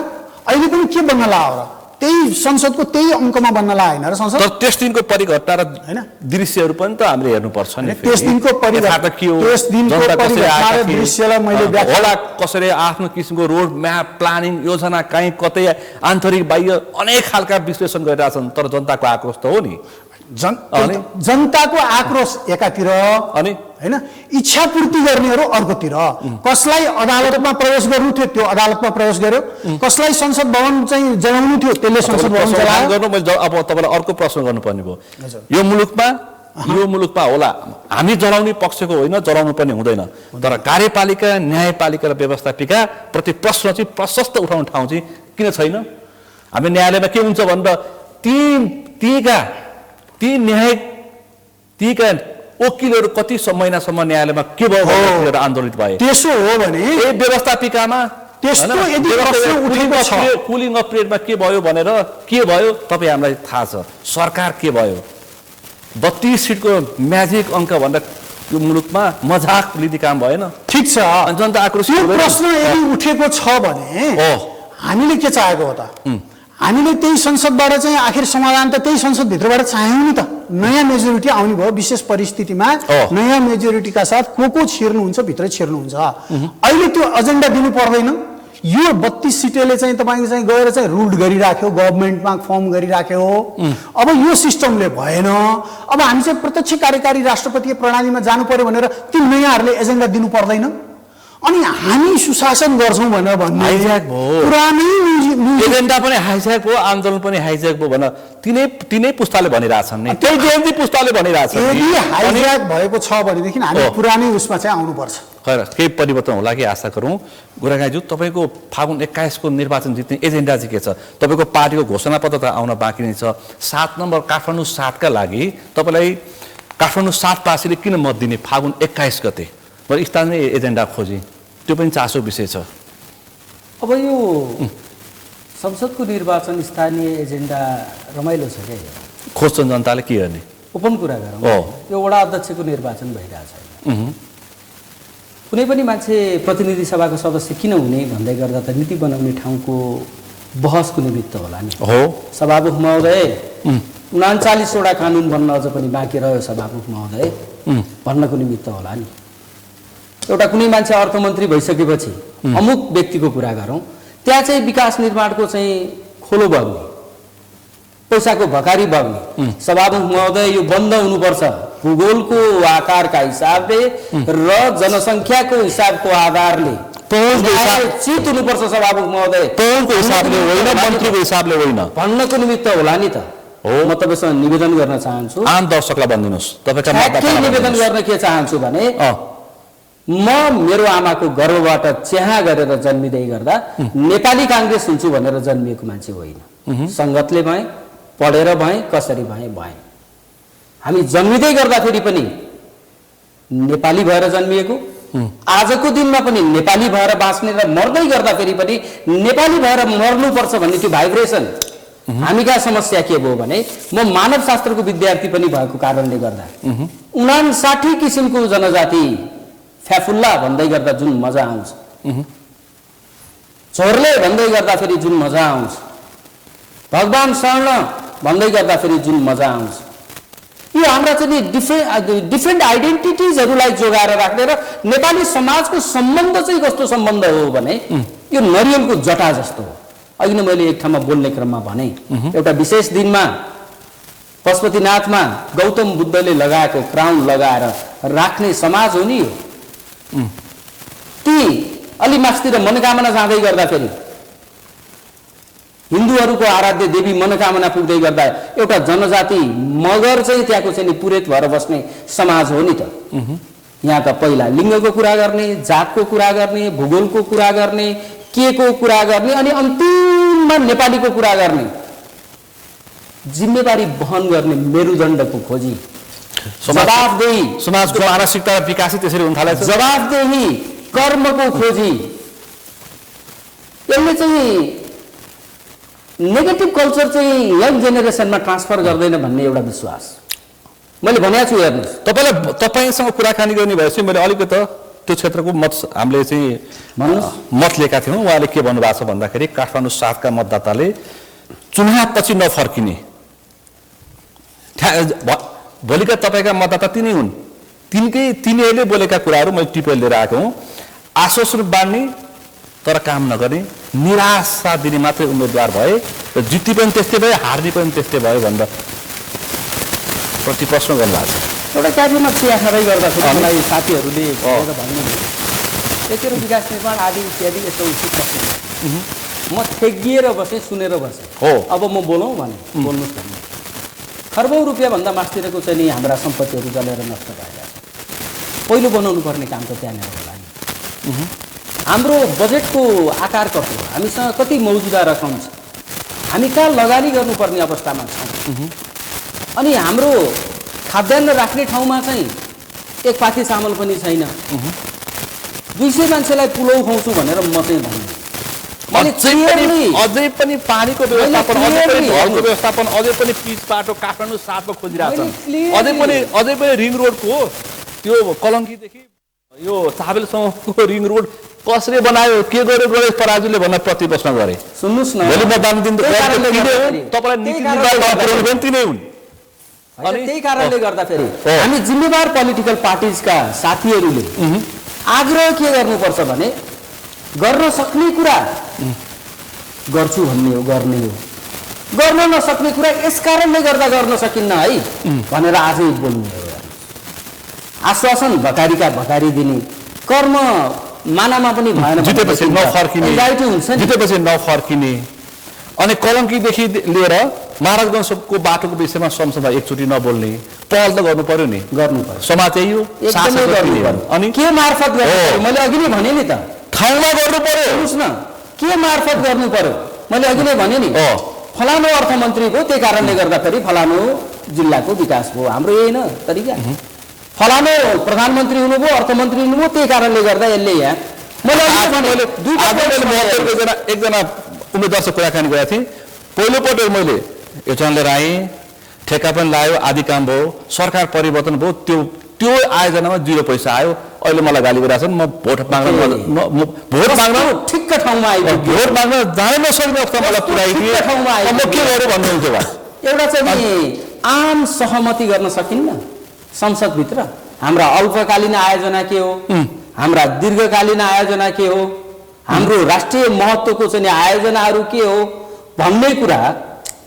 अहिले पनि के बन्न लाग्यो र? त्यही संसदको त्यही अङ्कमा बन्न लाग्यो होइन र संसद? तर त्यस दिनको परिघटना र होइन दृश्यहरू पनि त हामीले हेर्नुपर्छ नि। त्यस दिनको दृश्यलाई मैले होला कसरी आफ्नो किसिमको रोड म्याप प्लानिङ योजना कहीँ कतै आन्तरिक बाह्य अनेक खालका विश्लेषण गरिरहेछन्, तर जनताको आक्रोश त हो नि। जनताको आक्रोश एकातिर अनि होइन, इच्छा पूर्ति गर्नेहरू अर्कोतिर। कसलाई अदालतमा प्रवेश गर्नु थियो त्यो अदालतमा प्रवेश गर्यो, कसलाई संसद भवन चाहिँ जलाउनु थियो त्यसले संसद भवन जलायो। अब तपाईँलाई अर्को प्रश्न गर्नुपर्ने भयो, यो मुलुकमा होला हामी जलाउने पक्षको होइन, जलाउनु पनि हुँदैन, तर कार्यपालिका न्यायपालिका र व्यवस्थापिका प्रति प्रश्न चाहिँ प्रशस्त उठाउने ठाउँ चाहिँ किन छैन? हामी न्यायालयमा के हुन्छ भनेर तीका वकिलहरू कति महिनासम्म न्यायालयमा के भयो भनेर आन्दोलित भए। त्यसो हो भने व्यवस्थापिकामा कुलिङ अफ पिरियडमा के भयो भनेर के भयो तपाईँ हामीलाई थाहा छ। सरकार के भयो? 32 सिटको म्याजिक अङ्क भनेर यो मुलुकमा मजाक लिँदै काम भएन। ठिक छ, जनता आक्रोश प्रश्न यदि उठेको छ भने हामीले के चाहेको हो त? हामीले त्यही संसदबाट चाहिँ आखिर समाधान त त्यही संसदभित्रबाट चाह्यौँ नि त। नयाँ मेजोरिटी आउने भयो, विशेष परिस्थितिमा नयाँ मेजोरिटीका साथ को छिर्नुहुन्छ भित्र छिर्नुहुन्छ। अहिले त्यो एजेन्डा दिनु पर्दैन। यो 32 सिटले चाहिँ तपाईँको चाहिँ गएर चाहिँ रुल्ड गरिराख्यो, गभर्मेन्टमा फर्म गरिराख्यो। अब यो सिस्टमले भएन। अब हामी चाहिँ प्रत्यक्ष कार्यकारी राष्ट्रपतीय प्रणालीमा जानु पर्यो भनेर ती नयाँहरूले एजेन्डा दिनु पर्दैन। अनि हामी सुशासन गर्छौँ भनेर भन्ने हाइज्याक भयो, पुरानै एजेन्डा पनि हाइज्याक भयो, आन्दोलन पनि हाइज्याक भयो भनेर तिनै पुस्ताले भनिरहेछन् नि, त्यही जेएनजी पुस्ताले भनिरहेछन्। यदि हाइज्याक भएको छ भनेदेखि हामी पुरानै उसमा चाहिँ आउनुपर्छ। खैर केही परिवर्तन होला कि आशा गरौँ। गोरागाईज्यू, तपाईँको फागुन 21 को निर्वाचन जित्ने एजेन्डा चाहिँ के छ? तपाईँको पार्टीको घोषणापत्र त आउन बाँकी नै छ। 7 नम्बर काठमाडौँ 7 का लागि तपाईँलाई काठमाडौँ 7 पासीले किन मत दिने फागुन 21 गते? स्थानीय एजेन्डा खोजी, त्यो पनि चासो विषय छ। अब यो संसदको निर्वाचन स्थानीय एजेन्डा रमाइलो छ क्या, खोज्छन् जनताले के गर्ने? ओपन कुरा गरौँ, यो वडा अध्यक्षको निर्वाचन भइरहेछ छैन। कुनै पनि मान्छे प्रतिनिधि सभाको सदस्य किन हुने भन्दै गर्दा त नीति बनाउने ठाउँको बहसको निमित्त होला नि। हो, सभामुख महोदय 39वटा कानुन बन्न अझ पनि बाँकी रह्यो सभामुख महोदय भन्नको निमित्त होला नि। एउटा कुनै मान्छे अर्थमन्त्री भइसकेपछि अमुक व्यक्तिको कुरा गरौँ, त्यहाँ चाहिँ विकास निर्माणको चाहिँ खोलो बग्ने, पैसाको भकारी बग्ने। सभामुख महोदय यो बन्द हुनुपर्छ भूगोलको आकारका हिसाबले र जनसङ्ख्याको हिसाबको आधारले चित हुनुपर्छ सभामुख महोदय, पहुँचको हिसाबले होइन, मन्त्रीको हिसाबले होइन भन्नको निमित्त होला नि त। म तपाईँसँग निवेदन गर्न चाहन्छु, आम दर्शकलाई भनिदिनुहोस् तपाईँका निवेदन गर्न के चाहन्छु भने म मेरो आमाको गर्भबाट च्याहा गरेर जन्मिँदै गर्दा नेपाली काङ्ग्रेस हुन्छु भनेर जन्मिएको मान्छे होइन। सङ्गतले भएँ, पढेर भएँ, कसरी भएँ। हामी जन्मिँदै गर्दाखेरि पनि नेपाली भएर जन्मिएको, आजको दिनमा पनि नेपाली भएर बाँच्ने र मर्दै गर्दाखेरि पनि नेपाली भएर मर्नुपर्छ भन्ने त्यो भाइब्रेसन हामी कहाँ समस्या के भयो भने म मानवशास्त्रको विद्यार्थी पनि भएको कारणले गर्दा 59 किसिमको जनजाति फ्याफुल्ला भन्दै गर्दा जुन मजा आउँछ, झोर्ले भन्दै गर्दा फेरि जुन मजा आउँछ, भगवान शरण भन्दै गर्दा फेरि जुन मजा आउँछ, यो हाम्रा चाहिँ डिफ्रेन्ट आइडेन्टिटिजहरूलाई जोगाएर राख्ने र नेपाली समाजको सम्बन्ध चाहिँ कस्तो सम्बन्ध हो भने यो नरियलको जटा जस्तो हो। अघि नै मैले एक ठाउँमा बोल्ने क्रममा भने एउटा विशेष दिनमा पशुपतिनाथमा गौतम बुद्धले लगाएको क्राउन लगाएर राख्ने समाज हो नि यो। ती अलि मास्तिर मनोकामना जाँदै गर्दाखेरि हिन्दूहरूको आराध्य देवी मनोकामना पुग्दै गर्दा एउटा जनजाति मगर चाहिँ त्यहाँको चाहिँ पुरेत भएर बस्ने समाज हो नि त। यहाँ त पहिला लिङ्गको कुरा गर्ने, जातको कुरा गर्ने, भूगोलको कुरा गर्ने, के को कुरा गर्ने अनि अन्तिममा नेपालीको कुरा गर्ने, जिम्मेवारी वहन गर्ने मेरुदण्डको खोजी, जवाफदेही समाजको मानसिकता विकासित त्यसरी हुन थालेछ। जवाफदेही कर्मको खोजी, यसले चाहिँ नेगेटिभ कल्चर चाहिँ यङ जेनेरेसनमा ट्रान्सफर गर्दैन भन्ने एउटा विश्वास मैले भनेको छु। हेर्नुहोस्, तपाईँसँग कुराकानी गर्ने भएपछि मैले अलिकति त्यो क्षेत्रको मत हामीले चाहिँ मत लिएका थियौँ। उहाँले के भन्नुभएको छ भन्दाखेरि काठमाडौँ 7 का मतदाताले चुनावपछि नफर्किने, भोलिका तपाईँका मतदाता तिनै हुन्, तिनीहरूले बोलेका कुराहरू मैले टिपेर लिएर आएको हुँ। आश्वासन बाँड्ने तर काम नगर्ने, निराशा दिने मात्रै उम्मेदवार भए र जित्ती पनि त्यस्तै भयो, हार्ने पनि त्यस्तै भयो भनेर प्रति प्रश्न गर्नुभएको छ। एउटा कार्यमा चिया खाँदै गर्दाखेरि मलाई साथीहरूले भन्नुभयो तेरो विकास निर्माण आदि इत्यादि यस्तो उचित बस्नु, म ठेगिएर बसेँ, सुनेर बसेँ। हो अब म बोलौँ भने बोल्नुहोस् भन्नु। खर्बौँ रुपियाँभन्दा मास्तिरको चाहिँ नि हाम्रा सम्पत्तिहरू जलेर नष्ट भएका छन्। पहिलो बनाउनु पर्ने काम त त्यहाँनिर होला नि। हाम्रो बजेटको आकार कस्तो, हामीसँग कति मौजुदा रकम छ, हामी कहाँ लगानी गर्नुपर्ने अवस्थामा छौँ, अनि हाम्रो खाद्यान्न राख्ने ठाउँमा चाहिँ एक पाथी चामल पनि छैन। 200 मान्छेलाई पुलाउ खुवाउँछु भनेर म चाहिँ भन्छु। अझै पनि पानीको व्यवस्थापन, अझै पनि ढलको व्यवस्थापन, अझै पनि पिच बाटो काठमाडौँ 7 मा खोजिरहेको छ। अझै पनि रिङ रोडको त्यो कलङ्कीदेखि यो चाबेलसम्मको रिङ रोड कसले बनायो, के गर्यो गणेश पराजुले भन्न प्रति प्रश्न गरे। सुन्नुहोस् न, भोलि मतदान दिन तपाईँलाई नीति निर्माण तिनै हुन्। त्यही कारणले गर्दाखेरि हामी जिम्मेवार पोलिटिकल पार्टिजका साथीहरूले आग्रह के गर्नुपर्छ भने गर्न सक्ने कुरा गर्छु भन्ने हो, गर्ने हो। गर्न नसक्ने कुरा यस कारणले गर्दा गर्न सकिन्न है भनेर आजै बोल्ने हो। आश्वासन भकारीका भकारी दिने, कर्म मानामा पनि भएन, जितेपछि नफर्किने अनि कलङ्कीदेखि लिएर महाराजगञ्जको बाटोको विषयमा संसदमा एकचोटि नबोल्ने पहल त गर्नु पर्यो नि, गर्नु पर्यो। समाज चाहिँ यो अनि के मार्फत गर्नु, मैले अघि नै भने नि त, ठाउँमा गर्नु पर्यो। हेर्नुहोस् न, के मार्फत गर्नु पर्यो, मैले अघि नै भने नि, फलानु अर्थमन्त्री भयो त्यही कारणले गर्दाखेरि फलानु जिल्लाको विकास भयो, हाम्रो यही न तरिका। फलानु प्रधानमन्त्री हुनुभयो, अर्थमन्त्री हुनुभयो, त्यही कारणले गर्दा यसले यहाँ एकजना उम्मेदवारसँग कुराकानी गरेको थिएँ। पहिलोपल्ट मैले योजना लिएर आएँ, ठेक्का पनि लायो, आदि काम भयो, सरकार परिवर्तन भयो, त्यो आयोजनामा 0 पैसा आयो। अहिले मलाई गाली गरिरहेछन्, म भोट माग्न ठिक्क ठाउँमा आइपुग्यो, भोट माग्न जानै नसक्ने अवस्था मलाई पुऱ्याइदिए, म के गरौँ भन्नुहुन्छ एउटा चाहिँ आम सहमति गर्न सकिन्न संसदभित्र। हाम्रा अल्पकालीन आयोजना के हो, हाम्रा दीर्घकालीन आयोजना के हो, हाम्रो राष्ट्रिय महत्त्वको चाहिँ आयोजनाहरू के हो भन्ने कुरा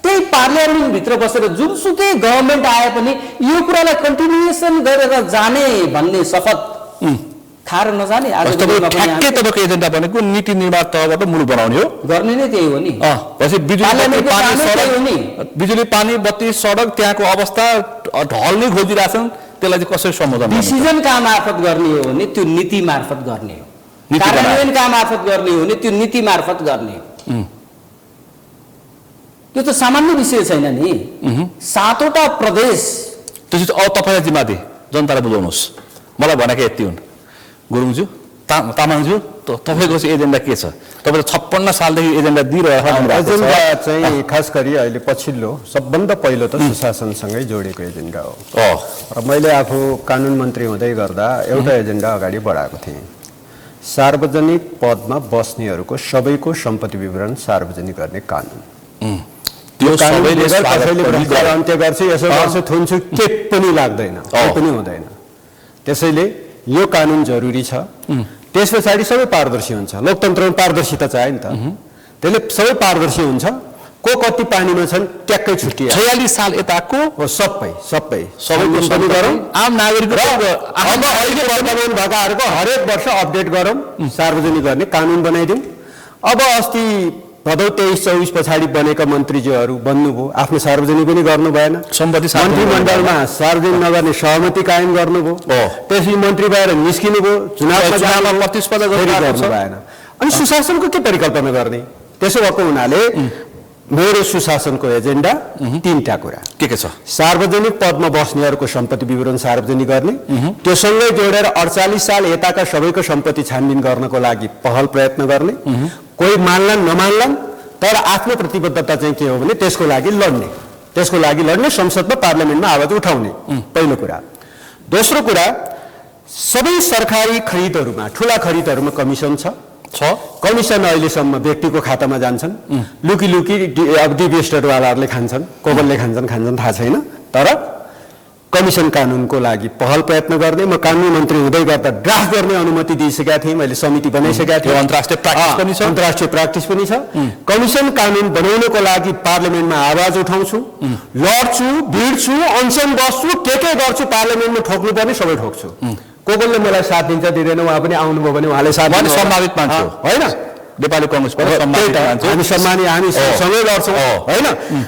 त्यही पार्लियामेन्टभित्र बसेर जुनसुकै गभर्मेन्ट आए पनि यो कुरालाई कन्टिन्युएसन गरेर जाने भन्ने शपथ खाएर नजाने। आज ठ्याक्कै तपाईँको एजेन्डा भनेको नीति निर्माण तहबाट मुलुक बनाउने हो, गर्ने नै त्यही हो नि। बिजुली पानी बत्ती सडक त्यहाँको अवस्था ढल्ने खोजिरहेछन्, त्यसलाई चाहिँ कसरी सम्बोधन? डिसिजन कहाँ मार्फत गर्ने हो भने त्यो नीति मार्फत गर्ने हो, कार्यान्वयन कहाँ मार्फत गर्ने हो भने त्यो नीति मार्फत गर्ने हो। यो त सामान्य विषय छैन नि। 7वटा प्रदेश त्यो चाहिँ तपाईँलाई जिम्मा दिए जनतालाई बुझाउनुहोस्। मलाई भनेको यति हुन् गुरुङज्यू, तामाङज्यू, तपाईँको चाहिँ एजेन्डा के छ? तपाईँले 56 सालदेखि एजेन्डा दिइरहेको एजेन्डा चाहिँ खास गरी अहिले पछिल्लो सबभन्दा पहिलो त सुशासनसँगै जोडेको एजेन्डा हो। र मैले आफू कानुन मन्त्री हुँदै गर्दा एउटा एजेन्डा अगाडि बढाएको थिएँ, सार्वजनिक पदमा बस्नेहरूको सबैको सम्पत्ति विवरण सार्वजनिक गर्ने कानुन। त्यो सबैले अन्त्य गर्छु यसो गर्छु थुन्छु के पनि लाग्दैन, के पनि हुँदैन। त्यसैले यो कानुन जरुरी छ। त्यस पछाडि सबै पारदर्शी हुन्छ। लोकतन्त्रमा पारदर्शिता चाहियो नि त, त्यसले सबै पारदर्शी हुन्छ। को कति पानीमा छन् ट्याक्कै छुट्टिए 46 साल यताको सबै पनि गरौँ, आम नागरिक अब अहिले वर्तमान भएकाहरूको हरेक वर्ष अपडेट गरौँ, सार्वजनिक गर्ने कानुन बनाइदिउँ। अब अस्ति भदौ 23-24 पछाडि बनेका मन्त्रीज्यूहरू बन्नुभयो, आफ्नो सार्वजनिक पनि गर्नु भएन। मन्त्रीमण्डलमा सार्वजनिक नगर्ने सहमति कायम गर्नुभयो, त्यसपछि मन्त्री भएर निस्किनु भयो, चुनावमा प्रतिस्पर्धा गर्नु भएन। अनि सुशासनको के परिकल्पना गर्ने? त्यसो भएको हुनाले मेरो सुशासनको एजेन्डा 3टा कुरा के छ? सार्वजनिक पदमा बस्नेहरूको सम्पत्ति विवरण सार्वजनिक गर्ने, त्योसँगै जोडेर 48 साल यताका सबैको सम्पत्ति छानबिन गर्नको लागि पहल प्रयत्न गर्ने। कोही मान्लान् नमान्लान् तर आफ्नो प्रतिबद्धता चाहिँ के हो भने त्यसको लागि लड्ने, संसदमा पार्लियामेन्टमा आवाज उठाउने, पहिलो कुरा। दोस्रो कुरा, सबै सरकारी खरिदहरूमा ठुला खरिदहरूमा कमिसन छ। कमिसन अहिलेसम्म व्यक्तिको खातामा जान्छन्, लुकी अब डिभेस्टरवालाहरूले खान्छन्, कोबलले खान्छन् थाहा छैन। तर कमिसन कानुनको लागि पहल प्रयत्न गर्ने। म कानुन मन्त्री हुँदै गर्दा ड्राफ्ट गर्ने अनुमति दिइसकेका थिएँ, मैले समिति बनाइसकेका थिएँ, अन्तर्राष्ट्रिय प्र्याक्टिस पनि छ। कमिसन कानुन बनाउनको लागि पार्लियामेन्टमा आवाज उठाउँछु, लड्छु, भिड्छु, अनसन बस्छु, के गर्छु, पार्लियामेन्टमा ठोक्नुपर्ने सबै ठोक्छु। कोबलले मलाई साथ दिन्छ दिँदैन, उहाँ पनि आउनुभयो भने उहाँले साथ सम्मानित मान्छे होइन, नेपाली कङ्ग्रेस हामी सम्मानित, हामी सँगै लड्छौँ होइन।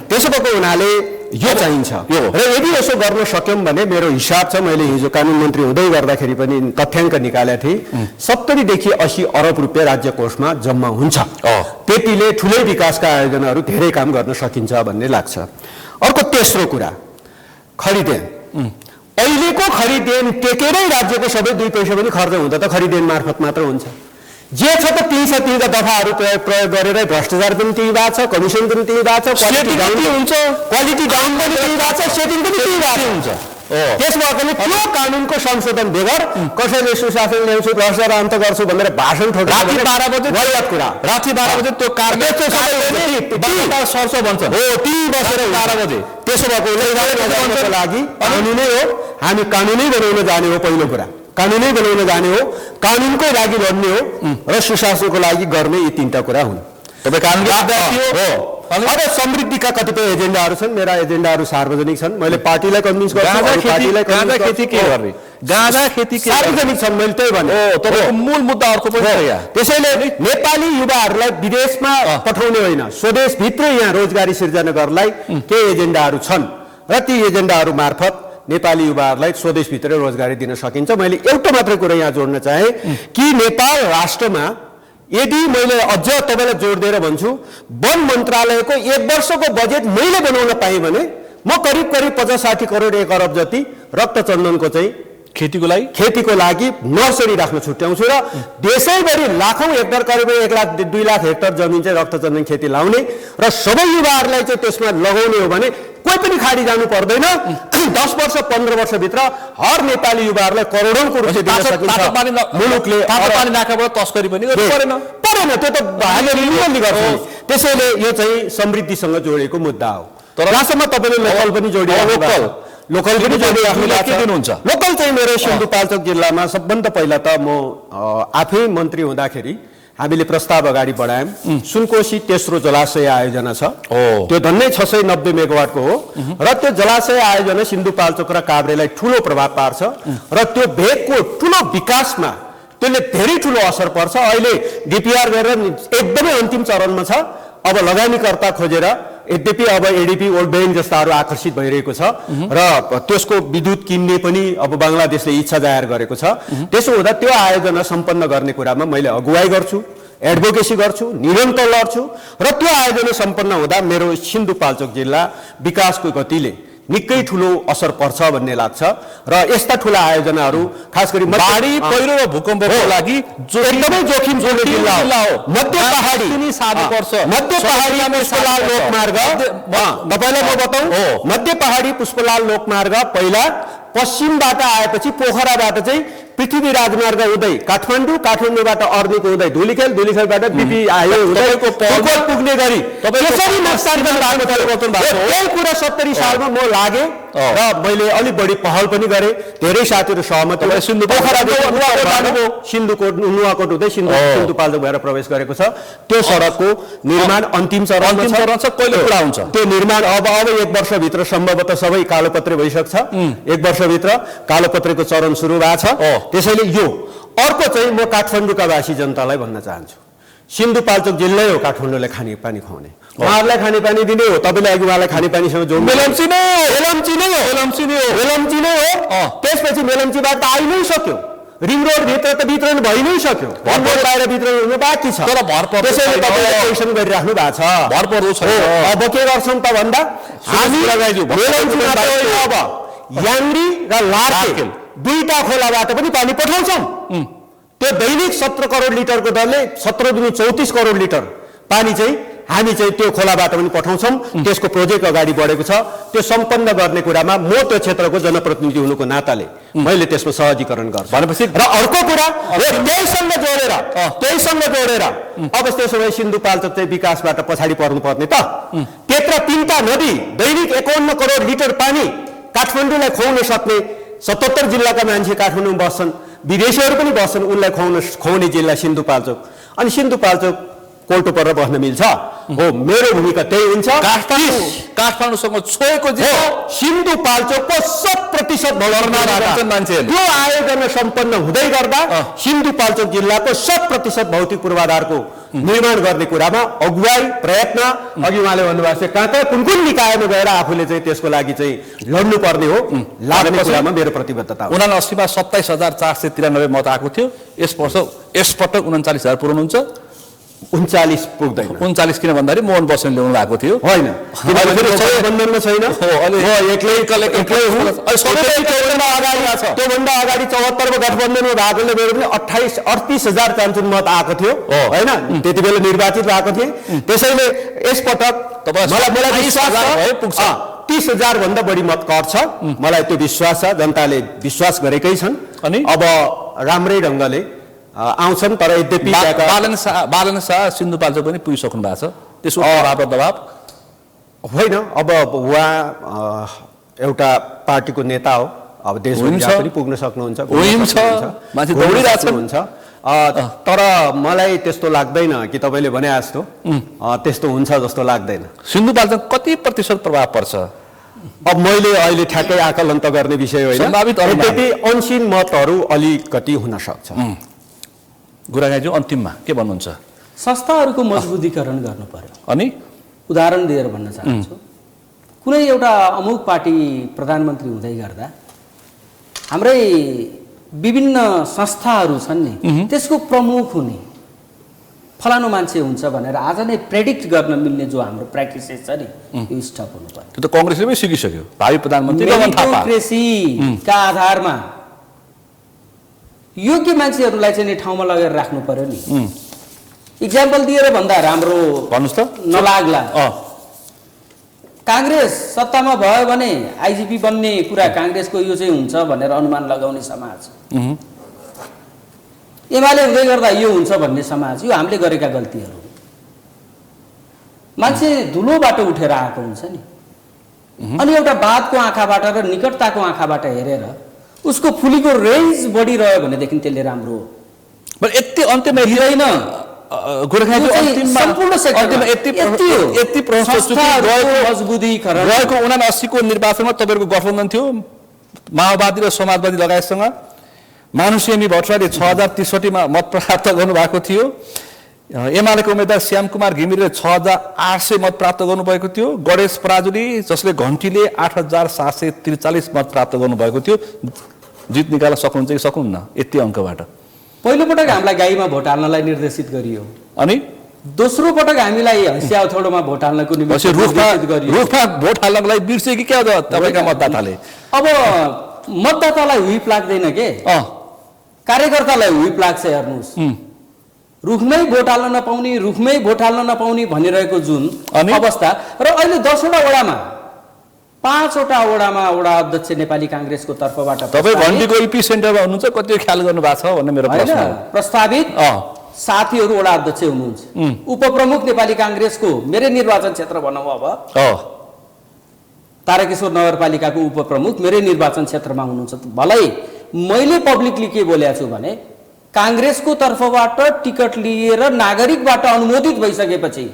त्यसो भएको हुनाले यो चाहिन्छ। र यदि यसो गर्न सक्यौँ भने मेरो हिसाब छ, मैले हिजो कानुन मन्त्री हुँदै गर्दाखेरि पनि तथ्याङ्क निकालेको थिएँ, 70 देखि 80 अरब रुपियाँ राज्य कोषमा जम्मा हुन्छ। त्यतिले ठुलै विकासका आयोजनाहरू धेरै काम गर्न सकिन्छ भन्ने लाग्छ। अर्को तेस्रो कुरा, खरिदेन। अहिलेको खरिदेन टेकेरै राज्यको सबै 2 पैसा पनि खर्च हुँदा त खरिदेन मार्फत मात्र हुन्छ। जे छ त त्यही छ, त्यही दफाहरू प्रयोग गरेर भ्रष्टाचार पनि त्यही भएको छ, कमिसन पनि त्यही भएको छ, क्वालिटी डाउन हुन्छ, क्वालिटी डाउन पनि त्यही भएको छ, सेटिङ पनि त्यही भएको हुन्छ। त्यस भएकोले त्यो कानुनको संशोधन बेगर कसैले सुशासन ल्याउँछु, भ्रष्टाचार अन्त गर्छु भनेर भाषण ठोक्छ। राति 12 बजे गलत कुरा, राति 12 बजे त्यो कार्य सर्छ भन्छ हो, टिभी बसेर 12 बजे। त्यसो भएको लागि कानुनै हो, हामी कानुनै बनाउन जाने हो। पहिलो कुरा कानुनै बनाउन जाने हो, कानुनकै लागि लड्ने हो र सुशासनको लागि गर्ने, यी 3टा कुरा हुन्। तपाईँ कानुन हो। अब समृद्धिका कतिपय एजेन्डाहरू छन्, मेरा एजेन्डाहरू सार्वजनिक छन्। मैले पार्टीलाई कन्भिन्स गर्छु, गाँजा खेती के गर्ने, गाँजा खेती सार्वजनिक छन्, मैले त्यही भने। तपाईँको मूल मुद्दा अर्को पनि छ। त्यसैले नेपाली युवाहरूलाई विदेशमा पठाउने होइन, स्वदेशभित्रै यहाँ रोजगारी सिर्जना गर्नलाई के एजेन्डाहरू छन् र ती एजेन्डाहरू मार्फत नेपाली युवाहरूलाई स्वदेशभित्रै रोजगारी दिन सकिन्छ। मैले एउटा मात्रै कुरा यहाँ जोड्न चाहे कि नेपाल राष्ट्रमा यदि मैले अझ तपाईँलाई जोड दिएर भन्छु, वन मन्त्रालयको 1 वर्षको बजेट मैले बनाउन पाएँ भने म करिब 50-60 करोड 1 अरब जति रक्तचन्दनको चाहिँ खेतीको लागि नर्सरी राख्न छुट्याउँछु र देशैभरि लाखौं हेक्टर करिब 1 लाख 2 लाख हेक्टर जमिन चाहिँ रक्तचन्दन खेती लाउने र सबै युवाहरूलाई चाहिँ त्यसमा लगाउने हो भने कोही पनि खाडी जानु पर्दैन। 10 वर्ष 15 वर्षभित्र हर नेपाली युवाहरूलाई करोडौंको रुपियाँ दिन सकिन्छ। मुलुकले पानी नाकाबाट तस्करी पनि गर्नु परेन, त्यो त हामीले रिन्युअल गर्छौँ। त्यसैले यो चाहिँ समृद्धिसँग जोडिएको मुद्दा हो। तर जहाँसम्म तपाईँले लोकल पनि जोडिराख्नु लोकल पनि जोडिराख्नु भएको छ। लोकल चाहिँ मेरो सिन्धुपाल्चोक जिल्लामा सबभन्दा पहिला त म आफै मन्त्री हुँदाखेरि हामीले प्रस्ताव अगाडि बढायौँ। सुनकोशी तेस्रो जलाशय आयोजना छ, त्यो धन्नै 690 मेगावाटको हो र त्यो जलाशय आयोजना सिन्धुपाल्चोक र काभ्रेलाई ठुलो प्रभाव पार्छ र त्यो भेगको ठुलो विकासमा त्यसले धेरै ठुलो असर पर्छ। अहिले डिपिआर गरेर एकदमै अन्तिम चरणमा छ। अब लगानीकर्ता खोजेर, यद्यपि अब एडिपी वर्ल्ड ब्याङ्क जस्ताहरू आकर्षित भइरहेको छ र त्यसको विद्युत किन्ने पनि अब बङ्गलादेशले इच्छा जाहेर गरेको छ। त्यसो हुँदा त्यो आयोजना सम्पन्न गर्ने कुरामा मैले अगुवाई गर्छु, एडभोकेसी गर्छु, निरन्तर लड्छु र त्यो आयोजना सम्पन्न हुँदा मेरो सिन्धुपाल्चोक जिल्ला विकासको गतिले निकै ठुलो असर पर्छ भन्ने लाग्छ र यस्ता ठुला आयोजनाहरू खास गरी बाढी पहिरो र भूकम्पको लागि एकदमै जोखिम जोड्ने जिल्ला हो। मध्य पहाडी मध्य पहाडी पुष्पलाल लोकमार्ग तपाईँलाई म बताउँ, मध्य पहाडी पुष्पलाल लोकमार्ग पहिला पश्चिमबाट आएपछि पोखराबाट चाहिँ पृथ्वी राजमार्ग हुँदै काठमाडौँ, काठमाडौँबाट अर्नीको हुँदै धुलिखेल, धुलिखेलबाट बिपी आयो हुँदै पुग्ने गरी यसरी नक्सा परिवर्तन भएको। यही कुरा 70 सालमा म लागेँ र मैले अलिक बढी पहल पनि गरेँ। धेरै साथीहरू सहमत भए। सिन्धुकोट नुवाकोट हुँदै सिन्धुपाल्चोक भएर प्रवेश गरेको छ। त्यो सडकको निर्माण अन्तिम चरणमा छ। कहिले पुरा हुन्छ त्यो निर्माण? अब 1 वर्षभित्र सम्भवतः सबै कालोपत्रे भइसक्छ। 1 वर्षभित्र कालोपत्रेको चरण सुरु भएको छ। त्यसैले यो अर्को चाहिँ म काठमाडौँका वासी जनतालाई भन्न चाहन्छु, सिन्धुपाल्चोक जिल्लै हो काठमाडौँलाई खानेपानी खुवाउने, उहाँहरूलाई खानेपानी दिने हो। तपाईँले अघि उहाँलाई खानेपानीसँग जोड्नु मेलम्ची नै हो। त्यसपछि मेलम्चीबाट आइ नै सक्यो, रिङ रोड भित्र त वितरण भइ नै सक्यो, बाहिर वितरण हुनु बाँकी छ। त्यसैले तपाईँले क्वेसन गरिराख्नु भएको छ। अब के गर्छौँ त भन्दा हामी अब याङ्री र लार्केल दुईटा खोलाबाट पनि पानी पठाउँछौँ। त्यो दैनिक 17 करोड लिटरको दरले 17 दुनी 34 करोड लिटर पानी चाहिँ हामी चाहिँ त्यो खोलाबाट पनि पठाउँछौँ। त्यसको प्रोजेक्ट अगाडि बढेको छ। त्यो सम्पन्न गर्ने कुरामा म त्यो क्षेत्रको जनप्रतिनिधि हुनुको नाताले मैले त्यसमा सहजीकरण गर्छु भनेपछि। र अर्को कुरा त्यहीसँग जोडेर अब त्यसो भए सिन्धुपाल्चोक चाहिँ विकासबाट पछाडि पर्नुपर्ने त? त्यत्र 3टा नदी दैनिक 51 करोड लिटर पानी काठमाडौँलाई खुवाउन सक्ने 77 जिल्लाका मान्छे काठमाडौँमा बस्छन्, विदेशीहरू पनि बस्छन्, उनलाई खुवाउने जिल्ला सिन्धुपाल्चोक। अनि सिन्धुपाल्चोक कोल्टो परेर बस्न मिल्छ? हो, मेरो भूमिका त्यही हुन्छ। काठमाडौँसँग छोएको सिन्धुपाल्चोकको 100% मान्छे त्यो आयोजना सम्पन्न हुँदै गर्दा सिन्धुपाल्चोक जिल्लाको 100% भौतिक पूर्वाधारको निर्माण गर्ने कुरामा अगुवाई प्रयत्न अघि उहाँले भन्नुभएको छ कहाँ कुन कुन निकायमा गएर आफूले चाहिँ त्यसको लागि चाहिँ लड्नु पर्ने हो, लाग्ने कुरामा मेरो प्रतिबद्धता हो। 79 मा 27,493 मत आएको थियो। यसपटक 39,000 पुर्याउनुहुन्छ? 39 पुग्दैन। 39 किन भन्दाखेरि मोहन बस्नेत ल्याउनु भएको थियो। होइन, गठबन्धनमा छैन। त्योभन्दा अगाडि 74 को गठबन्धनमा भएकोले मेरो पनि 38,000 चान्चुन मत आएको थियो होइन, त्यति बेला निर्वाचित भएको थिए। त्यसैले यसपटक मलाई विश्वास छ 30,000 भन्दा बढी मत कट्छ। मलाई त्यो विश्वास छ, जनताले विश्वास गरेकै छन्। अनि अब राम्रै ढङ्गले आउँछन्। तर यद्यपि बालन शाह सिन्धुपाल्चोक पनि पुगिसक्नु भएको छ, त्यसको प्रभाव र दबाव होइन। अब उहाँ एउटा पार्टीको नेता हो, अब देशभरि पनि पुग्न सक्नुहुन्छ, मान्छे दौडिरहेको छ। तर मलाई त्यस्तो लाग्दैन कि तपाईँले भने जस्तो त्यस्तो हुन्छ जस्तो लाग्दैन। सिन्धुपाल्चोक कति प्रतिशत प्रभाव पर्छ? अब मैले अहिले ठ्याक्कै आकलन त गर्ने विषय होइन, यद्यपि अनसिन मतहरू अलिकति हुन सक्छ। गुरागाईज्यू अन्तिममा के भन्नुहुन्छ? संस्थाहरूको मजबुतीकरण गर्नु पर्यो। अनि उदाहरण दिएर भन्न चाहन्छु, कुनै एउटा अमुक पार्टी प्रधानमन्त्री हुँदै गर्दा हाम्रै विभिन्न संस्थाहरू छन् नि, त्यसको प्रमुख हुने फलानु मान्छे हुन्छ भनेर आज नै प्रेडिक्ट गर्न मिल्ने जो हाम्रो प्र्याक्टिसेस छ नि, यो स्टप हुनु पर्यो। त्यो त कांग्रेसले पनि सिकिसक्यो। भावी प्रधानमन्त्री डेमोक्रेसीका आधारमा योग्य मान्छेहरूलाई चाहिँ ठाउँमा लगेर राख्नु पर्यो नि। इक्जाम्पल दिएर भन्दा राम्रो भन्नुस् त नलाग्ला। कांग्रेस सत्तामा भयो भने आइजिपी बन्ने कुरा कांग्रेसको यो चाहिँ हुन्छ भनेर अनुमान लगाउने समाज, एमाले हुँदै गर्दा यो हुन्छ भन्ने समाज, यो हामीले गरेका गल्तीहरू। मान्छे धुलोबाट उठेर आएको हुन्छ नि, अनि एउटा वादको आँखाबाट र निकटताको आँखाबाट हेरेर उसको फुलीको रेन्ज बढिरह्यो भनेदेखि त्यसले राम्रो हो। यति अन्त्यमा दिँदैन गोर्खाको अन्तिममा सम्पूर्ण सेक्टरमा यति मजबुतीकरण रहेको 79 को निर्वाचनमा तपाईँहरूको गठबन्धन थियो माओवादी र समाजवादी लगायतसँग। मानुषेमी भट्टराईले 6063 मा मत प्राप्त गर्नुभएको थियो। एमालेको उम्मेद्वार श्याम कुमार घिमिरेले 6800 मत प्राप्त गर्नुभएको थियो। गणेश पराजुली जसले घन्टीले 8743 मत प्राप्त गर्नुभएको थियो। जित निकाल्न सक्नुहुन्छ कि सक्नुहुन्न यति अङ्कबाट? पहिलो पटक हामीलाई गाईमा भोट हाल्नलाई निर्देशित गरियो अनि दोस्रो पटक हामीलाई हँसियाथोडोमा भोट हाल्नको निम्ति रुखमा भोट हाल्नको लागि बिर्से कि क्या तपाईँका मतदाताले? अब मतदातालाई हुइप लाग्दैन के, कार्यकर्तालाई हुइप लाग्छ। हेर्नुहोस्, रुखमै भोट हाल्न नपाउने, रुखमै भोट हाल्न नपाउने भनिरहेको जुन अवस्था, र अहिले 10वटा वडामा 5वटा वडामा वडा अध्यक्ष नेपाली काङ्ग्रेसको तर्फबाट तपाईँ घन्टीको इपी सेन्टरमा हुनुहुन्छ, कति ख्याल गर्नु भएको छ भन्ने मेरो प्रश्न हो। प्रस्तावित साथीहरू वडा अध्यक्ष हुनुहुन्छ, उपप्रमुख नेपाली काङ्ग्रेसको मेरै निर्वाचन क्षेत्र भनौँ अब तारकेश्वर नगरपालिकाको उपप्रमुख मेरै निर्वाचन क्षेत्रमा हुनुहुन्छ। भलै मैले पब्लिकली के बोलेको छु भने काङ्ग्रेसको तर्फबाट टिकट लिएर नागरिकबाट अनुमोदित भइसकेपछि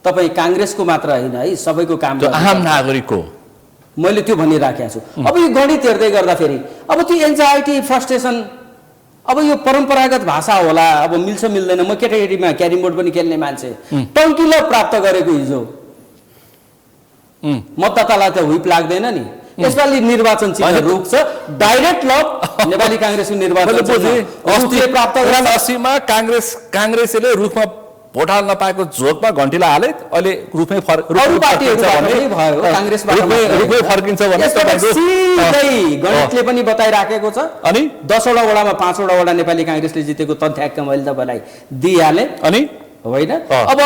तपाईँ काङ्ग्रेसको मात्र होइन है, सबैको काम आम नागरिकको मैले त्यो भनिराखेको छु। अब यो गणित हेर्दै गर्दाखेरि अब त्यो एन्जाइटी फ्रस्ट्रेसन, अब यो परम्परागत भाषा होला, अब मिल्छ मिल्दैन। म केटाकेटीमा क्यारिम बोर्ड पनि खेल्ने मान्छे, टङ्किलो प्राप्त गरेको हिजो मतदातालाई त हुइप लाग्दैन नि। यसपालि निर्वाचन चिन्ह रुख छ, डाइरेक्ट लक नेपाली काङ्ग्रेसको निर्वाचन प्राप्त 80 मा काङ्ग्रेसले रुखमा भोट हाल्न नपाएको झोकमा घन्टीला हाले, अहिले रुखमै फर्किन्छ भने गणितले पनि बताइराखेको छ। अनि 10वटा वडामा 5वटा वडा नेपाली काङ्ग्रेसले जितेको तथ्याङ्क मैले तपाईँलाई दिइहालेँ अनि होइन। अब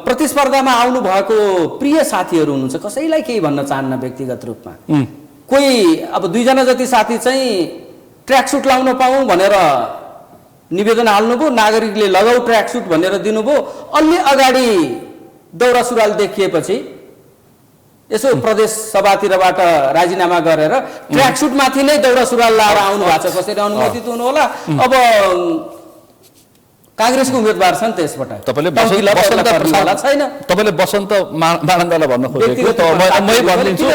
प्रतिस्पर्धामा आउनु भएको प्रिय साथीहरू हुनुहुन्छ, कसैलाई केही भन्न चाहन्न व्यक्तिगत रूपमा। कोही अब 2 जना जति साथी चाहिँ ट्र्याक सुट लाउन पाऊँ भनेर निवेदन हाल्नुभयो, नागरिकले लगाऊ ट्र्याक सुट भनेर दिनुभयो। अलि अगाडि दौरा सुरुवाल देखिएपछि यसो प्रदेश सभातिरबाट राजीनामा गरेर ट्र्याक सुट माथि नै दौरा सुरुवाल लाएर आउनु भएको छ। कसरी अनुमोदित हुनु होला? अब काङ्ग्रेसको उम्मेदवार छन् त्यसबाट तपाईँले बसन्त मानन्दलाई भन्न खोजेको त मै भनिदिन्छु।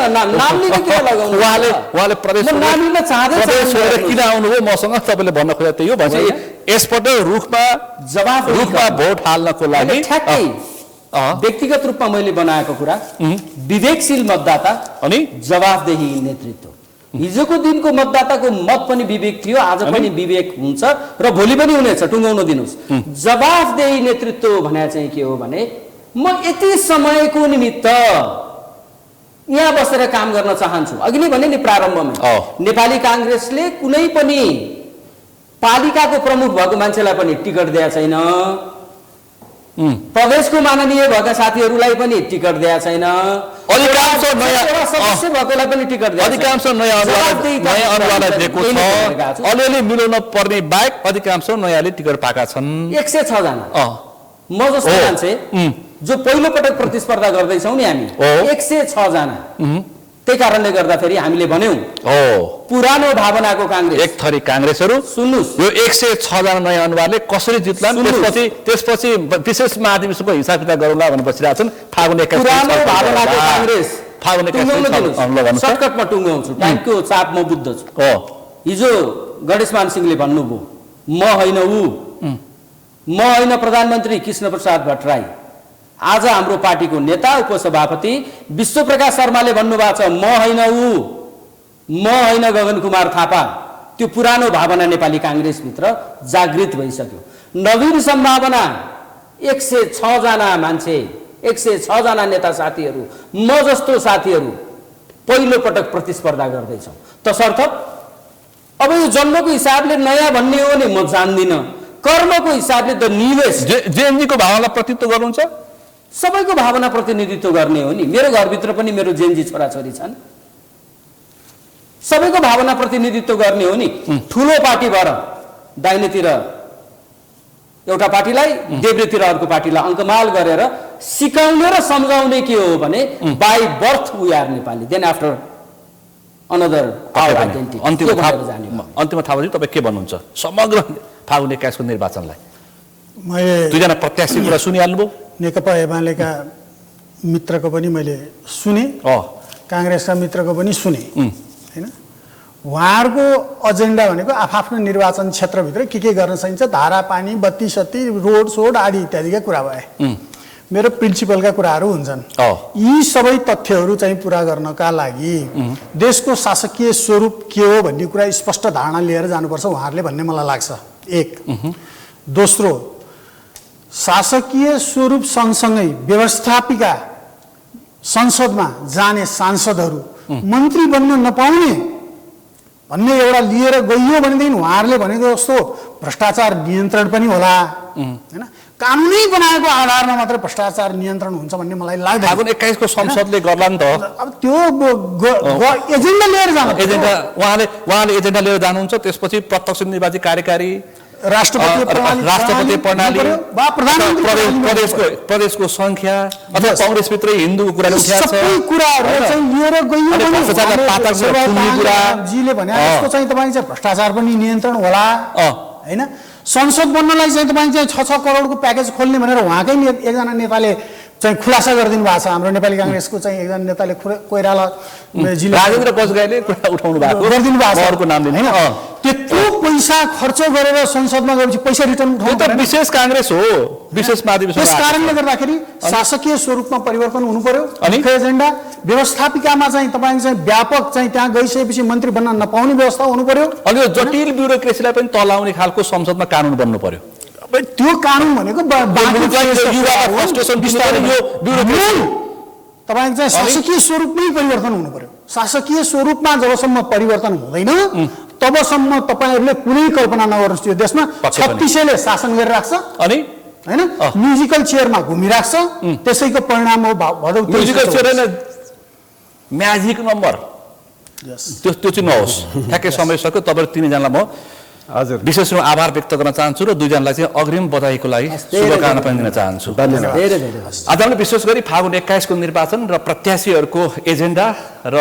उहाँले प्रदेश किन आउनुभयो मसँग तपाईँले भन्न खोजेको त्यही हो भन्छ। यसपल्ट रुखमा भोट हाल्नको लागि व्यक्तिगत रूपमा मैले बनाएको कुरा विवेकशील मतदाता अनि जवाफदेही नेतृत्व। हिजोको दिनको मतदाताको मत पनि विवेक थियो, आज पनि विवेक हुन्छ र भोलि पनि हुनेछ, टुङ्गाउन दिनुहोस्। जवाफदेही नेतृत्व भने चाहिँ के हो भने म यति समयको निमित्त यहाँ बसेर काम गर्न चाहन्छु। अघि नै भने नि प्रारम्भमा नेपाली काङ्ग्रेसले कुनै पनि पालिकाको प्रमुख भएको मान्छेलाई पनि टिकट दिएको छैन, प्रदेशको माननीय भएका साथीहरूलाई पनि टिकट दिएको छैन, अधिकांश सदस्य भएकोलाई पनि टिकट दिएको छैन। अधिकांश नयाँ अनुवादलाई दिएको छ, अलिअलि मिलाउन पर्ने बाहेक अधिकांश नयाँले टिकट पाएका छन्। 106 जना म जस्तो मान्छे जो पहिलो पटक प्रतिस्पर्धा गर्दैछौँ नि हामी 106 जना। त्यही कारणले गर्दाखेरि हामीले भन्यौं पुरानो भावनाको काङ्ग्रेस एक थरी काङ्ग्रेसहरू सुन्नुस्, यो 106 जना नयाँ अनुहारले कसरी जित्लान्, त्यसपछि विशेष महाधिवेशनको हिसाब किताब गरौँला भनेर बसिरहेका छन्। फागुन 21 पुरानो भावनाको काङ्ग्रेस सर्टकटमा टुङ्गाउँछु, टाइमको चाप म बुझ्द छु। हिजो गणेशमान सिंहले भन्नुभयो म होइन ऊ, म होइन प्रधानमन्त्री कृष्ण प्रसाद भट्टराई। आज हाम्रो पार्टीको नेता उपसभापति विश्वप्रकाश शर्माले भन्नुभएको छ म होइन ऊ, म होइन गगन कुमार थापा। त्यो पुरानो भावना नेपाली काङ्ग्रेसभित्र जागृत भइसक्यो। नवीन सम्भावना 106 जना मान्छे, 106 जना नेता साथीहरू, म जस्तो साथीहरू पहिलो पटक प्रतिस्पर्धा गर्दैछौँ। तसर्थ अब यो जन्मको हिसाबले नयाँ भन्ने हो नि म जान्दिनँ, कर्मको हिसाबले त निवेश जेएनजीको भावनालाई प्रतिनिधित्व गर्नुहुन्छ, सबैको भावना प्रतिनिधित्व गर्ने हो नि। मेरो घरभित्र पनि मेरो जेएनजी छोराछोरी छन्, सबैको भावना प्रतिनिधित्व गर्ने हो नि। ठुलो पार्टी भएर दाहिनेतिर एउटा पार्टीलाई, देब्रेतिर अर्को पार्टीलाई अङ्कमाल गरेर सिकाउने र सम्झाउने के हो भने by birth we are Nepali, then after another identity. अन्तिममा थाहा भयो तपाईँ के भन्नुहुन्छ समग्र फागुन 21 को निर्वाचनलाई? मैले दुईजना प्रत्याशी कुरा सुनिहाल्नुभयो? नेकपा एमालेका मित्रको पनि मैले सुने, काङ्ग्रेसका मित्रको पनि सुने होइन। उहाँहरूको एजेन्डा भनेको आफ्नो निर्वाचन क्षेत्रभित्र के गर्न सकिन्छ, धारा पानी बत्ती सत्ती रोड सोड आदि इत्यादिका कुरा भए। मेरो प्रिन्सिपलका कुराहरू हुन्छन्। यी सबै तथ्यहरू चाहिँ पुरा गर्नका लागि देशको शासकीय स्वरूप के हो भन्ने कुरा स्पष्ट धारणा लिएर जानुपर्छ उहाँहरूले भन्ने मलाई लाग्छ। एक। दोस्रो, शासकीय स्वरूप सँगसँगै व्यवस्थापिका संसदमा जाने सांसदहरू मन्त्री बन्न नपाउने भन्ने एउटा लिएर गइयो भनेदेखि उहाँहरूले भनेको जस्तो भ्रष्टाचार नियन्त्रण पनि होला हैन। कानुनै बनाएको आधारमा मात्र भ्रष्टाचार नियन्त्रण हुन्छ भन्ने मलाई लाग्दैन। फागुन 21 को संसदले गर्ला नि त। अब त्यो एजेन्डा लिएर जानु, एजेन्डा उहाँले एजेन्डा लिएर जानुहुन्छ। त्यसपछि प्रत्यक्ष निर्वाचित कार्यकारी राष्ट्रपति प्रणाली वा प्रदेशको संख्या अथवा कांग्रेसभित्रै हिन्दूको कुरा उठिएको छ, सबै कुराहरू चाहिँ लिएर गइयो भने जीले भने जस्तो चाहिँ तपाईँ चाहिँ भ्रष्टाचार पनि नियन्त्रण होला हैन। संसद बन्नलाई चाहिँ तपाईँ चाहिँ 6 करोडको प्याकेज खोल्ने भनेर उहाँकै एकजना नेताले चाहिँ खुलासा गरिदिनु भएको छ। हाम्रो नेपाली कांग्रेसको चाहिँ एकजना नेताले कोइराला राजेन्द्र बजगाईले कुरा उठाउनु भएको गरिदिनु भएको छ, अरूको नाम लिनु हैन। त्यत्रो पैसा खर्च गरेर संसदमा गएपछि पैसा रिटर्न उठाउनु त विशेष कांग्रेस हो, विशेष महाधिवेशन। त्यस कारणले गर्दाखेरि शासकीय स्वरूपमा परिवर्तन हुनु पर्यो। मुख्य एजेन्डा व्यवस्थापिकामा चाहिँ तपाईँ चाहिँ व्यापक चाहिँ त्यहाँ गइसकेपछि मन्त्री बन्न नपाउने व्यवस्था हुनु पर्यो। अनि यो जटिल ब्युरोक्रेसीलाई पनि तलाउने खालको संसदमा कानुन बन्नु पर्यो। त्यो कानुन भनेको तपाईँ चाहिँ शासकीय स्वरूपमै परिवर्तन हुनु पर्यो। शासकीय स्वरूपमा जबसम्म परिवर्तन हुँदैन तबसम्म तपाईँहरूले कुनै कल्पना नगर्नुहोस् त्यो देशमा 36ले शासन गरिराख्छ अनि हैन, म्युजिकल चेयरमा घुमिराख्छ। त्यसैको परिणाम हो भदौ म्युजिकल चेयर हैन, म्याजिक नम्बर त्यो चाहिँ नहोस्। ठ्याक्कै समय सक्यो। तपाईहरु तीनजनालाई म हजुर विशेष रूपमा आभार व्यक्त गर्न चाहन्छु र दुईजनालाई चाहिँ अग्रिम बधाईको लागि शुभकामना पनि दिन चाहन्छु। धन्यवाद। आज हामीले विशेष गरी फागुन 21 को निर्वाचन र प्रत्याशीहरूको एजेन्डा र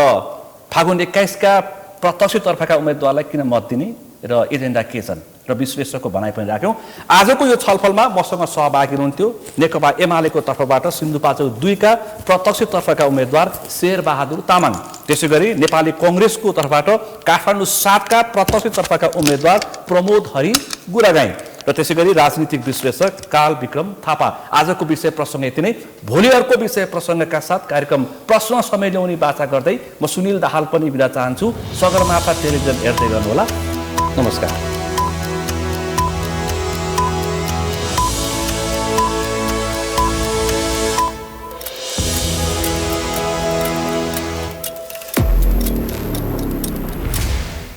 फागुन 21 का प्रत्यक्ष तर्फका उम्मेदवारलाई किन मत दिने र एजेन्डा के छन् र विश्लेषकको भनाइ पनि राख्यौँ। आजको यो छलफलमा मसँग सहभागी हुनुहुन्थ्यो नेकपा एमालेको तर्फबाट सिन्धुपाल्चोक 2 का प्रत्यक्ष तर्फका उम्मेदवार शेरबहादुर तामाङ, त्यसैगरी नेपाली कांग्रेसको तर्फबाट काठमाडौँ 7 का प्रत्यक्ष तर्फका उम्मेदवार प्रमोद हरि गुरागाई र त्यसैगरी राजनीतिक विश्लेषक काल विक्रम थापा। आजको विषय प्रसङ्ग यति नै। भोलि अर्को विषय प्रसङ्गका साथ कार्यक्रम प्रश्न समय ल्याउने बाचा गर्दै म सुनिल दाहाल पनि बिदा चाहन्छु। सगरमाथा टेलिभिजन हेर्दै गर्नुहोला। नमस्कार।